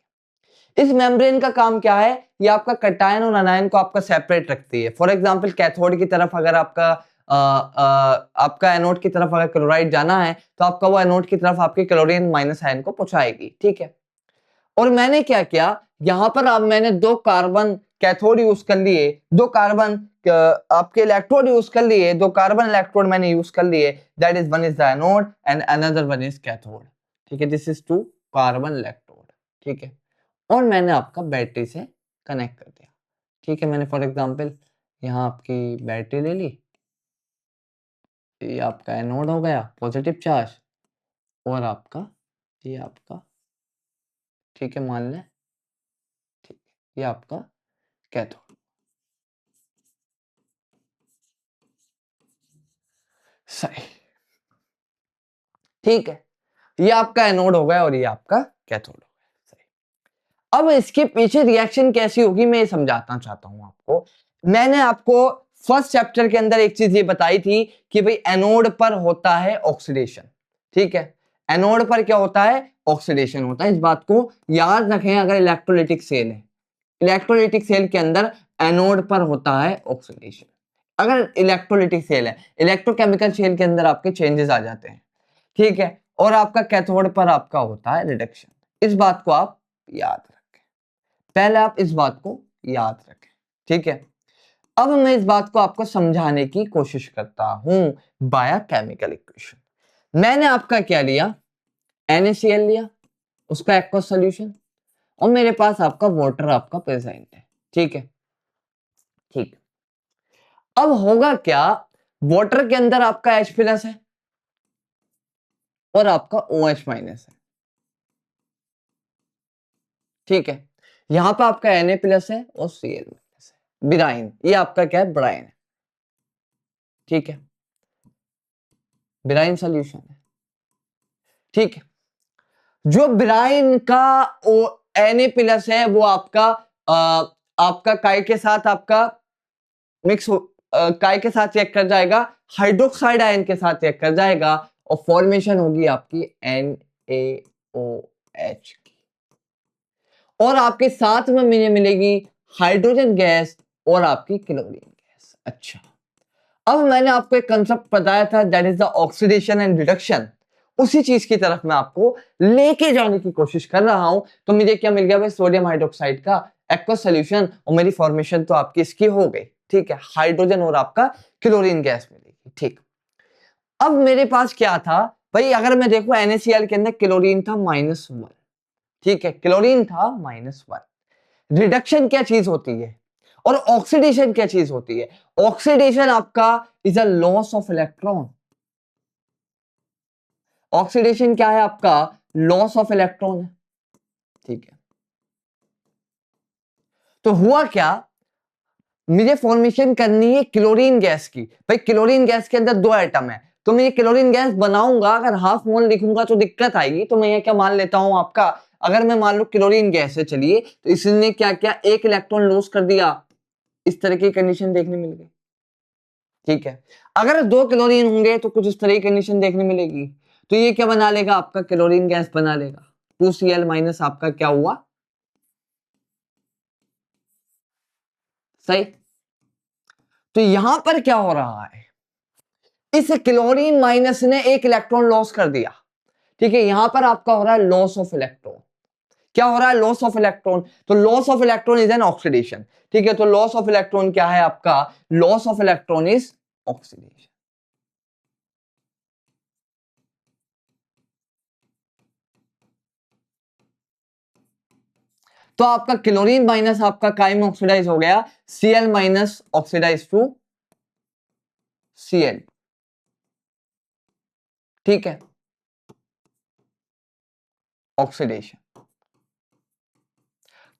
है, इस मेम्ब्रेन का काम क्या है, ये आपका कटायन और अनायन को आपका सेपरेट रखती है। फॉर एग्जांपल कैथोड की तरफ अगर आपका एनोड की तरफ अगर क्लोराइड जाना है तो आपका वो एनोड की तरफ आपके क्लोरीन माइनस आयन को पहुंचाएगी। ठीक है, और मैंने क्या किया, यहां पर अब मैंने 2 कार्बन कैथोड यूज कर लिए, 2 कार्बन आपके इलेक्ट्रोड यूज कर लिए, 2 कार्बन इलेक्ट्रोड मैंने यूज कर लिए, that is one is the anode and another one is cathode. ठीक है, दिस इज 2 कार्बन इलेक्ट्रोड। ठीक है, और मैंने आपका बैटरी से कनेक्ट कर दिया। ठीक है, मैंने फॉर एग्जांपल यहाँ आपकी बैटरी ले ली, ये आपका एनोड हो गया पॉजिटिव चार्ज और आपका ये आपका, ठीक है मान लें, ठीक है ये आपका कैथोड। सही, ठीक है, ये आपका एनोड हो गया और ये आपका कैथोड हो गया। सही, अब इसके पीछे रिएक्शन कैसी होगी मैं समझाना चाहता हूं आपको। मैंने आपको फर्स्ट चैप्टर के अंदर एक चीज ये बताई थी कि भाई एनोड पर होता है ऑक्सीडेशन। ठीक है, एनोड पर क्या होता है, ऑक्सीडेशन होता है। इस बात को याद रखें, अगर इलेक्ट्रोलिटिक सेल है, इलेक्ट्रोलिटिक सेल के अंदर एनोड पर होता है ऑक्सीडेशन। अगर इलेक्ट्रोलिटिक सेल है, इलेक्ट्रोकेमिकल सेल के अंदर आपके चेंजेस आ जाते हैं। ठीक है, और आपका कैथोड पर आपका होता है रिडक्शन। इस बात को आप याद रखें, पहले आप इस बात को याद रखें। ठीक है, अब मैं इस बात को आपको समझाने की कोशिश करता हूं बाय केमिकल इक्वेशन। मैंने आपका क्या लिया, NaCl लिया, उसका एक्वस सॉल्यूशन, और मेरे पास आपका वाटर आपका प्रेजेंट है। ठीक है, ठीक, अब होगा क्या, वाटर के अंदर आपका H प्लस है और आपका OH माइनस है। ठीक है, यहां पर आपका Na प्लस है और Cl माइनस है, ब्राइन, ये आपका क्या है, ब्राइन है। ठीक है, ब्राइन सॉल्यूशन है। ठीक है, जो ब्राइन का Na प्लस है वो आपका काय के साथ आपका मिक्स काय के साथ चेक कर जाएगा, हाइड्रोक्साइड आयन के साथ चेक कर जाएगा और फॉर्मेशन होगी आपकी NaOH की, और आपके साथ में मिलेगी हाइड्रोजन गैस और आपकी क्लोरीन गैस। अच्छा, अब मैंने आपको एक कंसेप्ट बताया था, that is the oxidation and reduction. उसी चीज की तरफ मैं आपको लेके जाने की कोशिश कर रहा हूं। तो मुझे क्या मिल गया भाई, सोडियम हाइड्रोक्साइड का एक्वस सॉल्यूशन, और मेरी फॉर्मेशन तो आपकी इसकी हो गई। ठीक है, हाइड्रोजन और आपका क्लोरीन गैस मिलेगी। ठीक, अब मेरे पास क्या था भाई, अगर मैं देखूं NaCl के अंदर क्लोरीन था -1। ठीक है, क्लोरीन था -1। रिडक्शन क्या चीज होती है और ऑक्सीडेशन क्या चीज होती है, ऑक्सीडेशन आपका is a loss of electron. Oxidation क्या है आपका, लॉस ऑफ इलेक्ट्रॉन है। ठीक है, तो हुआ क्या, मुझे फॉर्मेशन करनी है क्लोरीन गैस की। भाई क्लोरीन गैस के अंदर 2 एटम है, तो मैं ये क्लोरीन गैस बनाऊंगा, अगर हाफ मोल लिखूंगा तो दिक्कत आएगी। तो मैं ये क्या मान लेता हूं आपका, अगर मैं मान लू क्लोरीन गैस है, चलिए, तो इसने क्या किया, एक इलेक्ट्रॉन लॉस कर दिया। इस तरह की कंडीशन देखने मिल गई। ठीक है, अगर 2 क्लोरीन होंगे तो कुछ इस तरह की कंडीशन देखने मिलेगी। तो ये क्या बना लेगा, आपका क्लोरीन गैस बना लेगा। 2Cl माइनस आपका क्या हुआ, सही। तो यहां पर क्या हो रहा है, इस क्लोरीन माइनस ने एक इलेक्ट्रॉन लॉस कर दिया। ठीक है, यहां पर आपका हो रहा है लॉस ऑफ इलेक्ट्रॉन। क्या हो रहा है, लॉस ऑफ इलेक्ट्रॉन। तो loss of electron is an oxidation. ठीक है, तो लॉस ऑफ इलेक्ट्रॉन क्या है आपका, loss of electron is oxidation. तो आपका क्लोरीन माइनस आपका काय में ऑक्सीडाइज हो गया, Cl minus oxidise to Cl। ठीक है, ऑक्सीडेशन।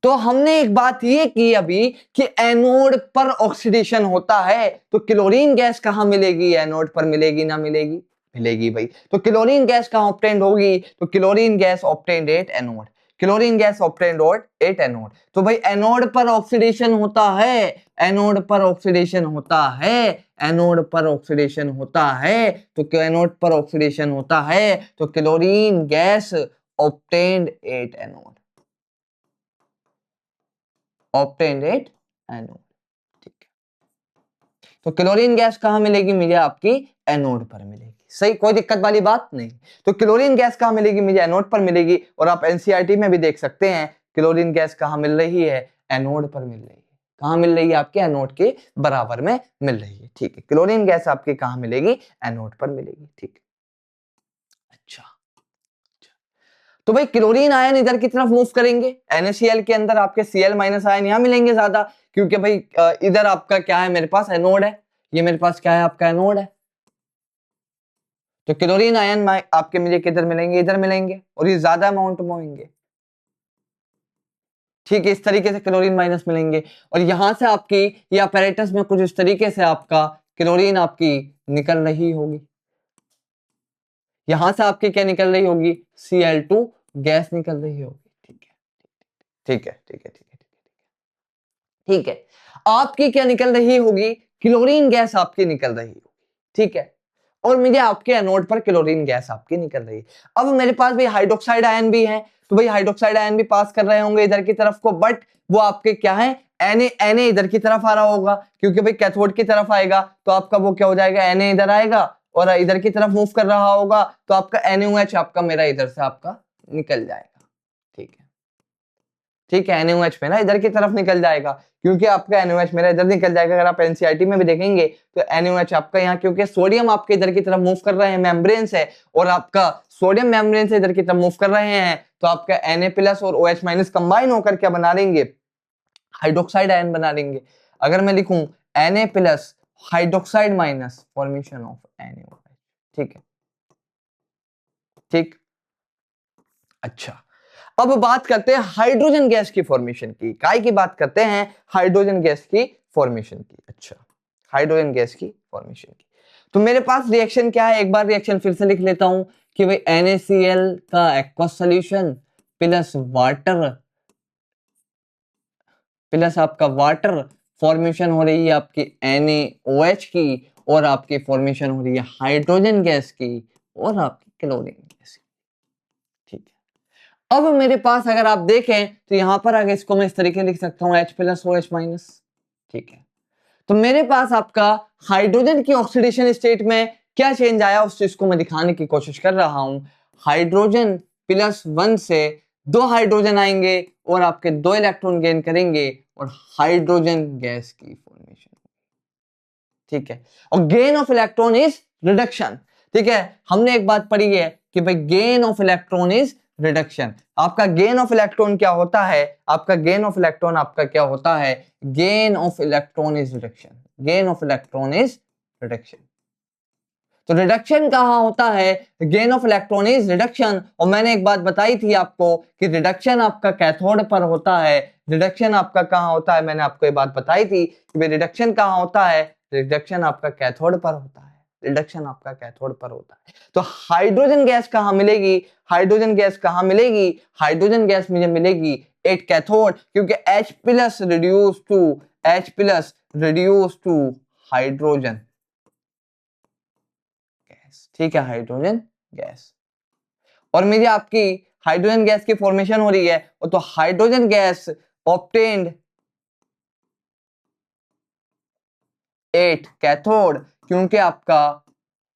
तो हमने एक बात ये की अभी कि एनोड पर ऑक्सीडेशन होता है, तो क्लोरीन गैस कहां मिलेगी, एनोड पर मिलेगी ना मिलेगी, मिलेगी भाई। तो क्लोरीन गैस कहां ऑब्टेन्ड होगी, तो chlorine gas obtained at anode. Chlorine gas obtained at anode. तो भाई एनोड पर ऑक्सीडेशन होता है, एनोड पर ऑक्सीडेशन होता है, एनोड पर ऑक्सीडेशन होता है। तो एनोड पर ऑक्सीडेशन होता है तो chlorine gas obtained at anode, obtained at anode. ठीक है, तो क्लोरीन गैस कहां मिलेगी मुझे, आपकी एनोड पर मिलेगी। सही, कोई दिक्कत वाली बात नहीं। तो क्लोरीन गैस कहां मिलेगी मुझे, एनोड पर मिलेगी। और आप एनसीईआरटी में भी देख सकते हैं क्लोरीन गैस कहां मिल रही है, एनोड पर मिल रही है। कहां मिल रही है, आपके एनोड के बराबर में मिल रही है। ठीक है, क्लोरीन गैस आपकी कहां मिलेगी, एनोड पर मिलेगी। ठीक है, अच्छा। तो भाई क्लोरीन आयन इधर की तरफ मूव करेंगे, NaCl के अंदर आपके Cl माइनस आयन यहां मिलेंगे ज्यादा, क्योंकि भाई इधर आपका क्या है, मेरे पास एनोड है, ये मेरे पास क्या है, आपका एनोड है। तो क्लोरीन आयन आपके मुझे किधर मिलेंगे, इधर मिलेंगे, और ये ज्यादा अमाउंट में होंगे। ठीक है, इस तरीके से क्लोरीन माइनस मिलेंगे, और यहां से आपकी ये अपैरेटस में कुछ इस तरीके से आपका क्लोरीन आपकी निकल रही होगी। यहां से आपकी क्या निकल रही होगी, Cl2 गैस निकल रही होगी। ठीक है, ठीक है, ठीक है, ठीक है, ठीक है। आपकी क्या निकल रही होगी, क्लोरीन गैस आपकी निकल रही होगी। ठीक है, और मुझे आपके एनोड पर क्लोरीन गैस आपकी निकल रही है। अब मेरे पास भाई हाइड्रोक्साइड आयन भी है, तो भाई हाइड्रोक्साइड आयन भी पास कर रहे होंगे इधर की तरफ को, बट वो आपके क्या है, Na इधर की तरफ आ रहा होगा, क्योंकि भाई कैथोड की तरफ आएगा तो आपका वो क्या हो जाएगा, Na इधर आएगा और इधर की तरफ मूव कर रहा होगा, तो आपका NaOH आपका मेरा इधर से आपका निकल जाएगा। ठीक है, ठीक है, NaOH मेरा इधर की तरफ निकल जाएगा, क्योंकि आपका NaOH मेरा इधर निकल जाएगा। अगर आप एनसीईआरटी में भी देखेंगे तो NaOH आपका यहाँ, क्योंकि सोडियम आपके इधर की तरफ मूव कर रहे हैं मेम्ब्रेन से, और आपका सोडियम मेम्ब्रेन से इधर की तरफ मूव कर रहे हैं, तो आपका Na+ और OH- कंबाइन होकर क्या बना लेंगे, हाइड्रोक्साइड आयन बना लेंगे। अगर मैं लिखूं Na+ hydroxide minus formation of NaOH। ठीक है, ठीक, अच्छा। अब बात करते हैं हाइड्रोजन गैस की फॉर्मेशन की, काय की बात करते हैं, हाइड्रोजन गैस की फॉर्मेशन की। अच्छा, हाइड्रोजन गैस की फॉर्मेशन की। तो मेरे पास रिएक्शन क्या है, एक बार रिएक्शन फिर से लिख लेता हूं कि भाई NaCl का aqueous solution plus water, plus आपका वाटर, फॉर्मेशन हो रही है आपकी NaOH की, और आपकी फॉर्मेशन हो रही है हाइड्रोजन गैस की, और आपकी क्लोरीन गैस की। ठीक है, अब मेरे पास अगर आप देखें तो यहां पर आगे इसको मैं इस तरीके लिख सकता हूं H+OH-। ठीक है, तो मेरे पास आपका हाइड्रोजन की ऑक्सीडेशन स्टेट में क्या चेंज आया, उस चीज को मैं दिखाने की कोशिश कर रहा हूं। हाइड्रोजन +1 से 2 हाइड्रोजन आएंगे और आपके 2 इलेक्ट्रॉन गेन करेंगे, और हाइड्रोजन गैस की फॉर्मेशन। ठीक है, और gain of electron is reduction. ठीक है, हमने एक बात पढ़ी है कि भाई gain of electron is reduction. आपका गेन ऑफ इलेक्ट्रॉन क्या होता है, आपका गेन ऑफ इलेक्ट्रॉन आपका क्या होता है, gain of electron is reduction, gain of electron is reduction. तो रिडक्शन कहां होता है, gain of electron is reduction. और मैंने एक बात बताई थी आपको कि रिडक्शन आपका कैथोड पर होता है, रिडक्शन आपका कहां होता है, मैंने आपको ये बात बताई थी कि रिडक्शन कहां होता है, रिडक्शन आपका कैथोड पर होता है, रिडक्शन आपका कैथोड पर होता है। तो हाइड्रोजन गैस कहां मिलेगी, हाइड्रोजन गैस कहां मिलेगी, हाइड्रोजन गैस मुझे मिलेगी एट कैथोड, क्योंकि H+ reduce to H plus reduce to hydrogen gas, ठीक है, हाइड्रोजन गैस। और मेरी आपकी हाइड्रोजन गैस की फॉर्मेशन हो रही है, तो hydrogen gas obtained eight cathode, क्योंकि आपका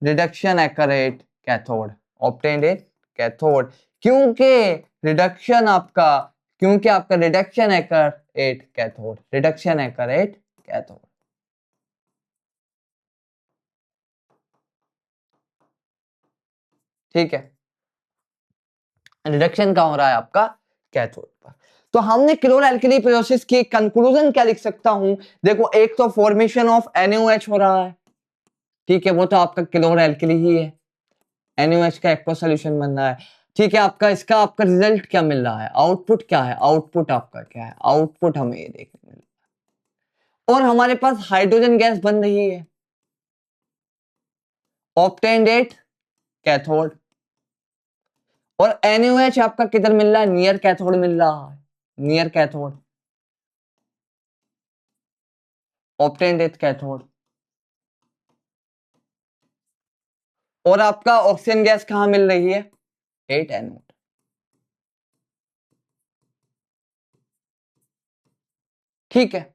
reduction acre at cathode, obtained eight cathode, क्योंकि रिडक्शन आपका, क्योंकि आपका reduction acre at cathode, reduction acre at cathode. ठीक है, रिडक्शन कहां हो रहा है आपका, कैथोड पर। तो हमने क्लोर एल्कली प्रोसेस की कंक्लूजन क्या लिख सकता हूं, देखो एक तो फॉर्मेशन ऑफ NaOH हो रहा है, ठीक है, वो तो आपका क्लोर एल्कली ही है, NaOH का एक्वा सॉल्यूशन बन रहा है, ठीक है। आपका इसका आपका रिजल्ट क्या मिल रहा है, आउटपुट क्या है, आउटपुट आपका क्या है, आउटपुट हमें ये देखने मिल रहा है। और हमारे पास हाइड्रोजन गैस बन रही है, ऑब्टेन्ड एट कैथोड, और NaOH आपका किधर मिल रहा है, नियर कैथोड मिल रहा है, near cathode, obtained at cathode. और आपका ऑक्सीजन गैस कहां मिल रही है, एट एनोड। ठीक है,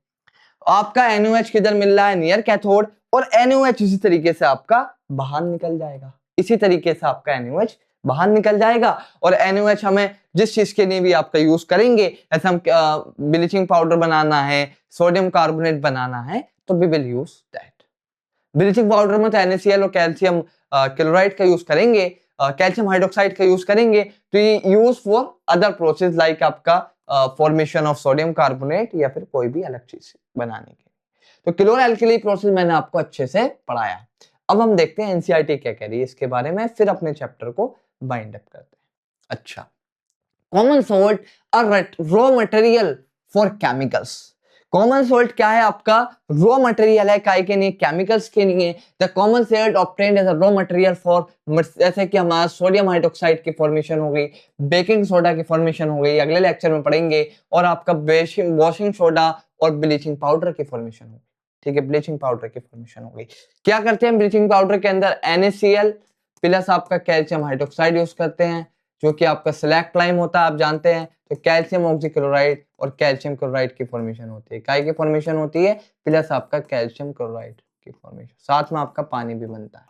आपका NaOH किधर मिल रहा है, नियर कैथोड, और NaOH इसी तरीके से आपका बाहर निकल जाएगा, इसी तरीके से आपका NaOH बाहर निकल जाएगा। और NaOH हमें जिस चीज के लिए भी आपका यूज करेंगे, ऐसा हम ब्लीचिंग पाउडर बनाना है, सोडियम कार्बोनेट बनाना है, तो we will use that. Bleaching powder में तो NaCl और कैल्शियम क्लोराइड का यूज करेंगे, कैल्शियम हाइड्रोक्साइड का यूज करेंगे, तो ये use for other process like आपका फॉर्मेशन ऑफ सोडियम कार्बोनेट या फिर कोई भी अलग चीज बनाने के। तो क्लोर एल्कली प्रोसेस मैंने आपको अच्छे से पढ़ाया। अब हम देखते हैं एनसीईआरटी क्या कह रही है इसके बारे में, फिर अपने चैप्टर को बाइंड अप करते हैं। अच्छा, common salt are raw material for chemicals. Common salt क्या है आपका, रॉ मटेरियल है, काय के लिए, केमिकल्स के लिए। The common salt obtained as a raw material for, जैसे कि हमारा सोडियम हाइड्रोक्साइड की फॉर्मेशन हो गई, बेकिंग सोडा की फॉर्मेशन हो गई, अगले लेक्चर में पढ़ेंगे, और आपका वॉशिंग सोडा और ब्लीचिंग पाउडर की फॉर्मेशन होगी। ठीक है, ब्लीचिंग पाउडर की फॉर्मेशन हो गई। क्या करते हैं ब्लीचिंग पाउडर के अंदर, NaCl प्लस आपका कैल्शियम हाइड्रोक्साइड यूज करते हैं, जो कि आपका स्लैक लाइम होता है, आप जानते हैं। तो कैल्शियम ऑक्सीक्लोराइड और कैल्शियम क्लोराइड की फॉर्मेशन होती है, काय की फॉर्मेशन होती है, प्लस आपका कैल्शियम क्लोराइड की फॉर्मेशन, साथ में आपका पानी भी बनता है।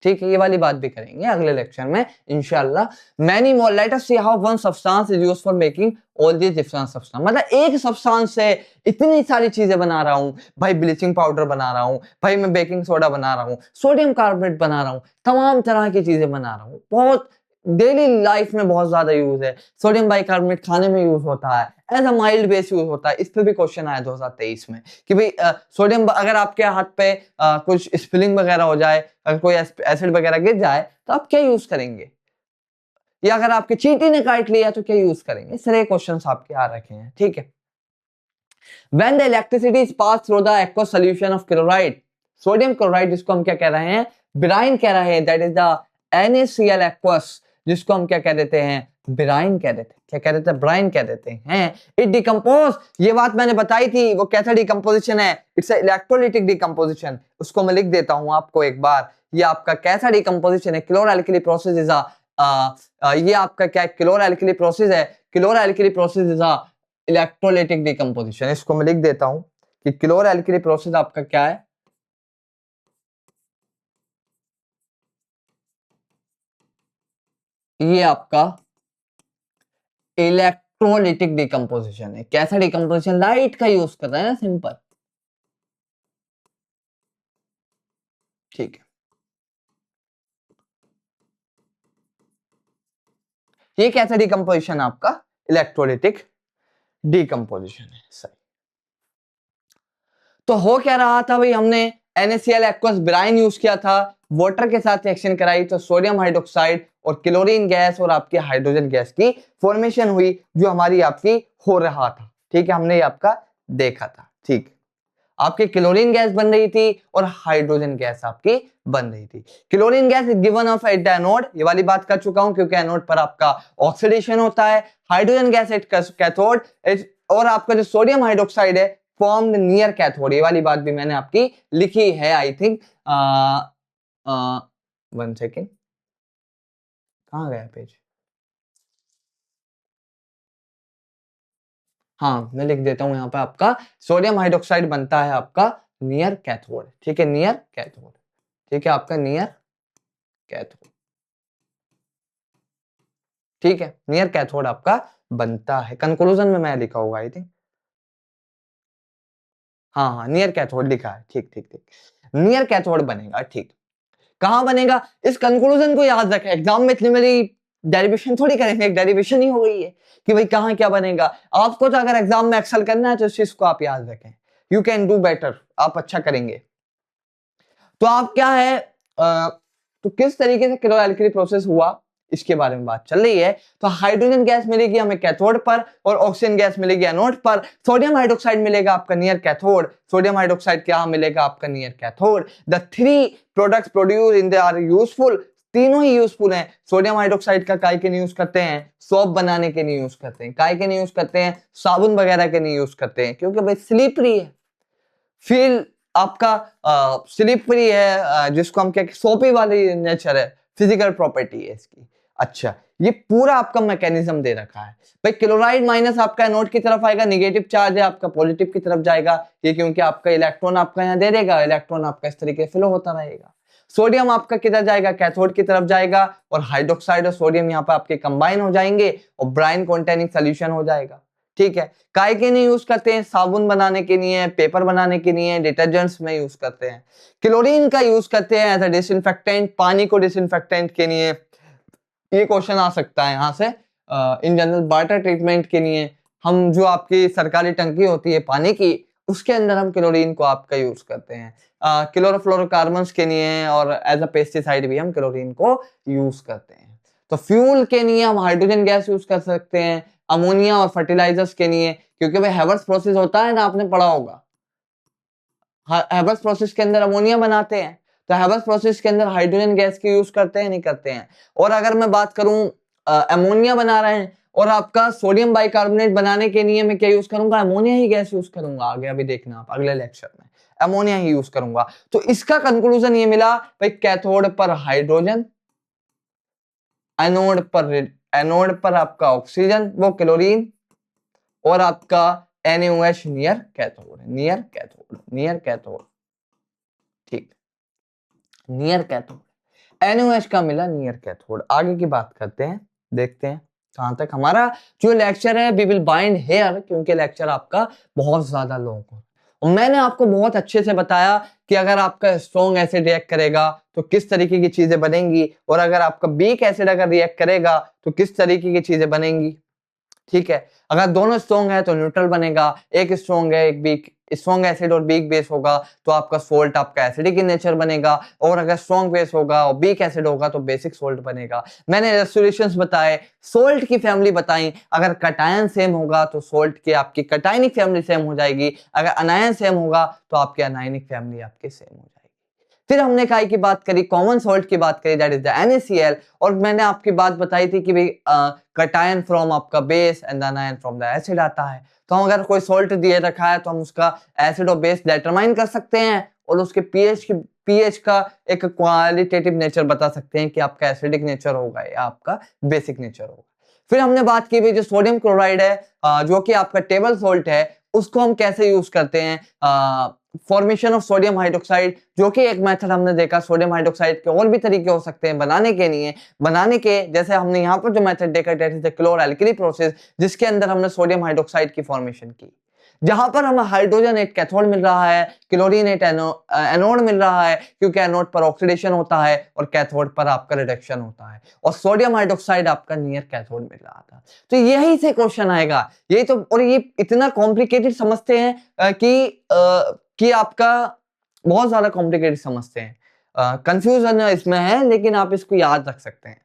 ठीक है, ये वाली बात भी करेंगे अगले लेक्चर में इंशाल्लाह। Many more, let us see how one substance is used for making all these different substance. मतलब एक सब्सटेंस से इतनी सारी चीजें बना रहा हूं भाई, ब्लीचिंग पाउडर बना रहा हूं भाई, मैं बेकिंग सोडा बना रहा हूं, सोडियम कार्बोनेट बना रहा हूं, तमाम तरह की चीजें बना रहा हूं, बहुत डेली लाइफ में बहुत ज्यादा यूज है। सोडियम बाइकार्बोनेट खाने में यूज होता है, as a mild base use होता है। इस पे भी क्वेश्चन आया 2023 में कि भाई सोडियम, अगर आपके हाथ पे कुछ स्पिलिंग वगैरह हो जाए, अगर कोई एसिड वगैरह गिर जाए, तो आप क्या यूज करेंगे, या अगर आपके चींटी ने काट लिया तो क्या यूज करेंगे। इस तरह क्वेश्चन आपके आ रखे हैं। ठीक है, when the electricity is passed through the aqueous solution of chloride, sodium chloride, जिसको हम क्या कह रहे हैं, ब्राइन कह रहे हैं, that is the NaCl aqueous, जिसको हम क्या कह देते हैं, ब्राइन कह देते हैं। क्या कह देते हैं, ब्राइन कह देते हैं। इट डिकम्पोज, ये बात मैंने बताई थी, वो कैसा डिकम्पोजिशन है, इट्स इलेक्ट्रोलिटिक डिकम्पोजिशन। उसको मैं लिख देता हूं आपको एक बार, ये आपका कैसा डिकम्पोजिशन है, क्लोर एल्कली प्रोसेस इज ये आपका क्या क्लोर एल्कली प्रोसेस है, chlor alkali process is electrolytic decomposition. इसको मैं लिख देता हूं कि क्लोर एल्कली प्रोसेस आपका क्या है, ये आपका इलेक्ट्रोलाइटिक डिकम्पोजिशन है। कैसा डिकम्पोजिशन, लाइट का यूज कर रहे हैं ना, सिंपल। ठीक है, ये कैसा डिकम्पोजिशन आपका, इलेक्ट्रोलाइटिक डिकम्पोजिशन है। सही। तो हो क्या रहा था भाई, हमने NaCl एक्वस ब्राइन यूज किया था, वाटर के साथ रिएक्शन कराई, तो सोडियम हाइड्रोक्साइड और क्लोरीन गैस और आपकी हाइड्रोजन गैस की फॉर्मेशन हुई, जो हमारी आपकी हो रहा था। ठीक है, हमने ये आपका देखा था। ठीक, आपकी क्लोरीन गैस बन रही थी और हाइड्रोजन गैस आपकी बन रही थी। Chlorine gas given of at the anode, ये वाली बात कर चुका हूं, क्योंकि एनोड पर आपका ऑक्सीडेशन होता है। हाइड्रोजन गैस एट कैथोड, और आपका जो सोडियम हाइड्रोक्साइड है फॉर्म्ड नियर कैथोड, ये वाली बात भी मैंने आपकी लिखी है आई थिंक। 1 सेकेंड, कहाँ गया पेज? हाँ मैं लिख देता हूं यहाँ पे, आपका सोडियम हाइड्रोक्साइड बनता है आपका नियर कैथोड, ठीक है, नियर कैथोड, ठीक है, आपका नियर कैथोड, ठीक है, नियर कैथोड आपका बनता है। कंक्लूजन में मैं लिखा होगा आई थिंक, हाँ हाँ नियर कैथोड लिखा है, ठीक ठीक ठीक, नियर कैथोड बनेगा, ठीक। कहां बनेगा, इस कंक्लूजन को याद रखें, एग्जाम में इतनी मेरी डेरिवेशन थोड़ी करेंगे, एक डेरिवेशन ही हो गई है कि भाई कहां क्या बनेगा। आपको तो अगर एग्जाम में एक्सेल करना है तो इस चीज को आप याद रखें, यू कैन डू बेटर, आप अच्छा करेंगे। तो आप क्या है तो किस तरीके से क्लोरोएल्किली प्रोसेस हुआ इसके बारे में बात चल रही है। तो हाइड्रोजन गैस मिलेगी हमें कैथोड पर और ऑक्सीजन गैस मिलेगी एनोड पर। सोडियम हाइड्रोक्साइड मिलेगा आपका नियर कैथोड, सोडियम हाइड्रोक्साइड क्या मिलेगा आपका near cathode. The three products produce in they are useful, तीनों ही यूजफुल हैं। सोडियम हाइड्रोक्साइड का काय के लिए यूज करते हैं, सोप बनाने के लिए यूज करते हैं, काय के लिए यूज करते हैं, साबुन वगैरह के लिए यूज करते हैं, क्योंकि भाई स्लिपरी है, फिर आपका स्लिपरी है, जिसको हम क्या सोपी वाली नेचर है, फिजिकल प्रॉपर्टी है इसकी। अच्छा, ये पूरा आपका मैकेनिज्म दे रखा है भाई। क्लोराइड माइनस आपका एनोड की तरफ आएगा, नेगेटिव चार्ज है आपका पॉजिटिव की तरफ जाएगा, ये क्योंकि आपका इलेक्ट्रॉन आपका यहाँ दे देगा, इलेक्ट्रॉन आपका इस तरीके से फ्लो होता रहेगा। सोडियम आपका किधर जाएगा, कैथोड की तरफ जाएगा, और हाइड्रोक्साइड और सोडियम यहाँ पे आपके कंबाइन हो जाएंगे और ब्राइन कॉन्टेनिंग सोल्यूशन हो जाएगा, ठीक है। काय के लिए यूज करते हैं, साबुन बनाने के लिए, पेपर बनाने के लिए, डिटर्जेंट्स में यूज करते हैं। क्लोरीन का यूज करते हैं एज अ डिसइंफेक्टेंट, पानी को डिसइंफेक्टेंट के लिए, ये क्वेश्चन आ सकता है यहाँ से इन जनरल वाटर ट्रीटमेंट के लिए। हम जो आपकी सरकारी टंकी होती है पानी की, उसके अंदर हम क्लोरीन को आपका यूज करते हैं। क्लोरोफ्लोरोकार्बन्स के लिए और एज अ पेस्टिसाइड भी हम क्लोरीन को यूज करते हैं। तो फ्यूल के लिए हम हाइड्रोजन गैस यूज कर सकते हैं, अमोनिया और फर्टिलाइजर्स के लिए, क्योंकि भाई हेवर्स प्रोसेस होता है ना, आपने पढ़ा होगा, हेवर्स प्रोसेस के अंदर अमोनिया बनाते हैं, तो हेवर्स प्रोसेस के अंदर हाइड्रोजन गैस की यूज करते हैं नहीं करते हैं। और अगर मैं बात करूं अमोनिया बना रहे हैं और आपका सोडियम बाइकार्बोनेट बनाने के लिए मैं क्या यूज करूंगा, अमोनिया ही गैस यूज करूंगा, आगे अभी देखना आप अगले लेक्चर में अमोनिया ही यूज करूंगा। तो इसका कंक्लूजन ये मिला भाई, कैथोड पर हाइड्रोजन, एनोड पर आपका ऑक्सीजन वो क्लोरीन, और आपका NaOH near cathode, near cathode, near cathode, ठीक, नियर कैथोड, NaOH का मिला नियर कैथोड। आगे की बात करते हैं, देखते हैं कहां तक हमारा जो लेक्चर है। वी विल बाइंड हेयर, क्योंकि लेक्चर आपका बहुत ज्यादा लॉन्ग हो, और मैंने आपको बहुत अच्छे से बताया कि अगर आपका स्ट्रॉन्ग एसिड रिएक्ट करेगा तो किस तरीके की चीजें बनेंगी, और अगर आपका वीक एसिड अगर रिएक्ट करेगा तो किस तरीके की चीजें बनेंगी, ठीक है। अगर दोनों स्ट्रॉन्ग है तो न्यूट्रल बनेगा, एक स्ट्रॉन्ग है एक वीक, स्ट्रॉन्ग एसिड और वीक बेस होगा तो आपका सोल्ट आपका एसिडिक इन नेचर बनेगा, और अगर स्ट्रॉन्ग बेस होगा और वीक एसिड होगा तो बेसिक सोल्ट बनेगा। मैंने रेस्टोरेशंस बताए, सोल्ट की फैमिली बताई, अगर कटायन सेम होगा तो सोल्ट की आपकी कटायनिक फैमिली सेम हो जाएगी, अगर अनायन सेम होगा तो आपकी अनायनिक फैमिली आपकी सेम हो जाएगी। फिर हमने काय की बात करी, कॉमन सॉल्ट की बात करी, दैट इज द NaCl, और मैंने आपकी बात बताई थी कि भाई कटायन फ्रॉम आपका base and अनायन from the acid आता है। तो हम अगर कोई सॉल्ट दिए रखा है तो हम उसका एसिड और बेस डिटरमाइन कर सकते हैं, और उसके पीएच का एक क्वालिटेटिव नेचर बता सकते हैं कि आपका एसिडिक नेचर होगा या आपका बेसिक नेचर होगा। फिर हमने बात की भाई जो सोडियम क्लोराइड है, जो कि आपका टेबल सॉल्ट है, उसको हम कैसे यूज करते हैं, फॉर्मेशन ऑफ सोडियम हाइड्रोक्साइड, जो कि एक मेथड हमने देखा। सोडियम हाइड्रोक्साइड के और भी तरीके हो सकते हैं बनाने के लिए, बनाने के जैसे हमने यहाँ पर जो मेथड देखा, दैट इज द क्लोरोएल्किली प्रोसेस, जिसके अंदर हमने सोडियम हाइड्रोक्साइड की फॉर्मेशन की, जहां पर हमें हाइड्रोजन एट कैथोड मिल रहा है, क्लोरीन एट एनोड मिल रहा है, क्योंकि एनोड पर ऑक्सीडेशन होता है और कैथोड पर आपका रिडक्शन होता है, और सोडियम हाइड्रोक्साइड आपका नियर कैथोड मिल रहा था। तो यही से क्वेश्चन आएगा, यही तो, और ये इतना कॉम्प्लिकेटेड समझते हैं कि आपका बहुत ज्यादा कॉम्प्लिकेटेड समझते हैं, कंफ्यूजन इसमें है, लेकिन आप इसको याद रख सकते हैं।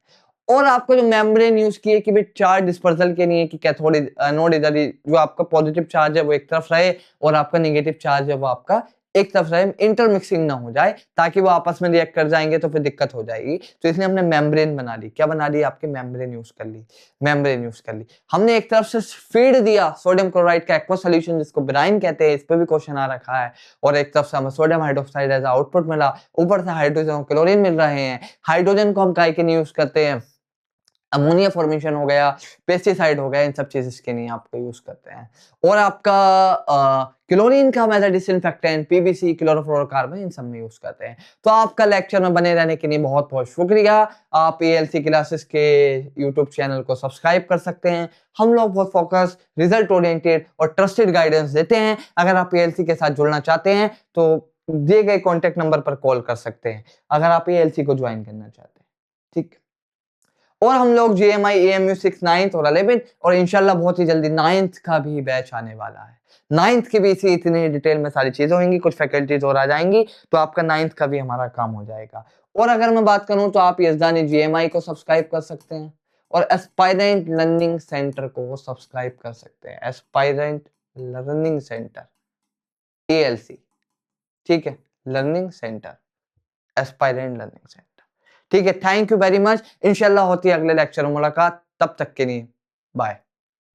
और आपको जो मेम्ब्रेन यूज किए कि भाई चार्ज डिस्पर्सल के लिए कि कैथोड एनोड इधर, जो आपका पॉजिटिव चार्ज है वो एक तरफ रहे और आपका नेगेटिव चार्ज है वो आपका एक तरफ से इंटरमिक्सिंग ना हो जाए, ताकि वो आपस में रिएक्ट कर जाएंगे तो फिर दिक्कत हो जाएगी। तो इसलिए हमने मेम्ब्रेन बना ली। क्या बना ली? आपकी मेम्ब्रेन यूज कर ली, मेम्ब्रेन यूज कर ली हमने। एक तरफ से फीड दिया सोडियम क्लोराइड का एक्वा सोल्यूशन, जिसको ब्राइन कहते हैं, इस पे भी क्वेश्चन आ रखा है। और एक तरफ से हमें सोडियम हाइड्रोक्साइड एज आउटपुट मिला, ऊपर से हाइड्रोजन क्लोरीन मिल रहे हैं। हाइड्रोजन को हम काय के लिए यूज करते हैं? अमोनिया फॉर्मेशन हो गया, पेस्टिसाइड हो गया, इन सब चीजें के लिए आपको यूज करते हैं। और आपका क्लोरीन का हम as a disinfectant, PVC, chlorofluorocarbon, इन सब में यूज करते हैं। तो आपका लेक्चर में बने रहने के लिए बहुत बहुत शुक्रिया। आप एएलसी क्लासेस के यूट्यूब चैनल को सब्सक्राइब कर सकते हैं। हम लोग बहुत फोकस, रिजल्ट ओरिएंटेड और ट्रस्टेड गाइडेंस देते हैं। अगर आप एएलसी के साथ जुड़ना चाहते हैं तो दिए गए कॉन्टेक्ट नंबर पर कॉल कर सकते हैं, अगर आप एएलसी को ज्वाइन करना चाहते हैं। ठीक। और हम लोग जीएमआई एएमयू 6 9th और 11th और इंशाल्लाह बहुत ही जल्दी 9th का भी बैच आने वाला है। 9th की भी इतनी डिटेल में सारी चीजें होंगी, कुछ फैकल्टीज और आ जाएंगी, तो आपका 9th का भी हमारा काम हो जाएगा। और अगर मैं बात करूं तो आप यजदानी जीएमआई को सब्सक्राइब कर सकते हैं और एस्पायरेंट लर्निंग सेंटर को सब्सक्राइब कर सकते हैं। एस्पायरेंट लर्निंग सेंटर, एएलसी, ठीक है, learning centre, aspirant learning centre. ठीक है, थैंक यू वेरी मच। इंशाल्लाह होती है अगले लेक्चर में मुलाकात, तब तक के लिए बाय।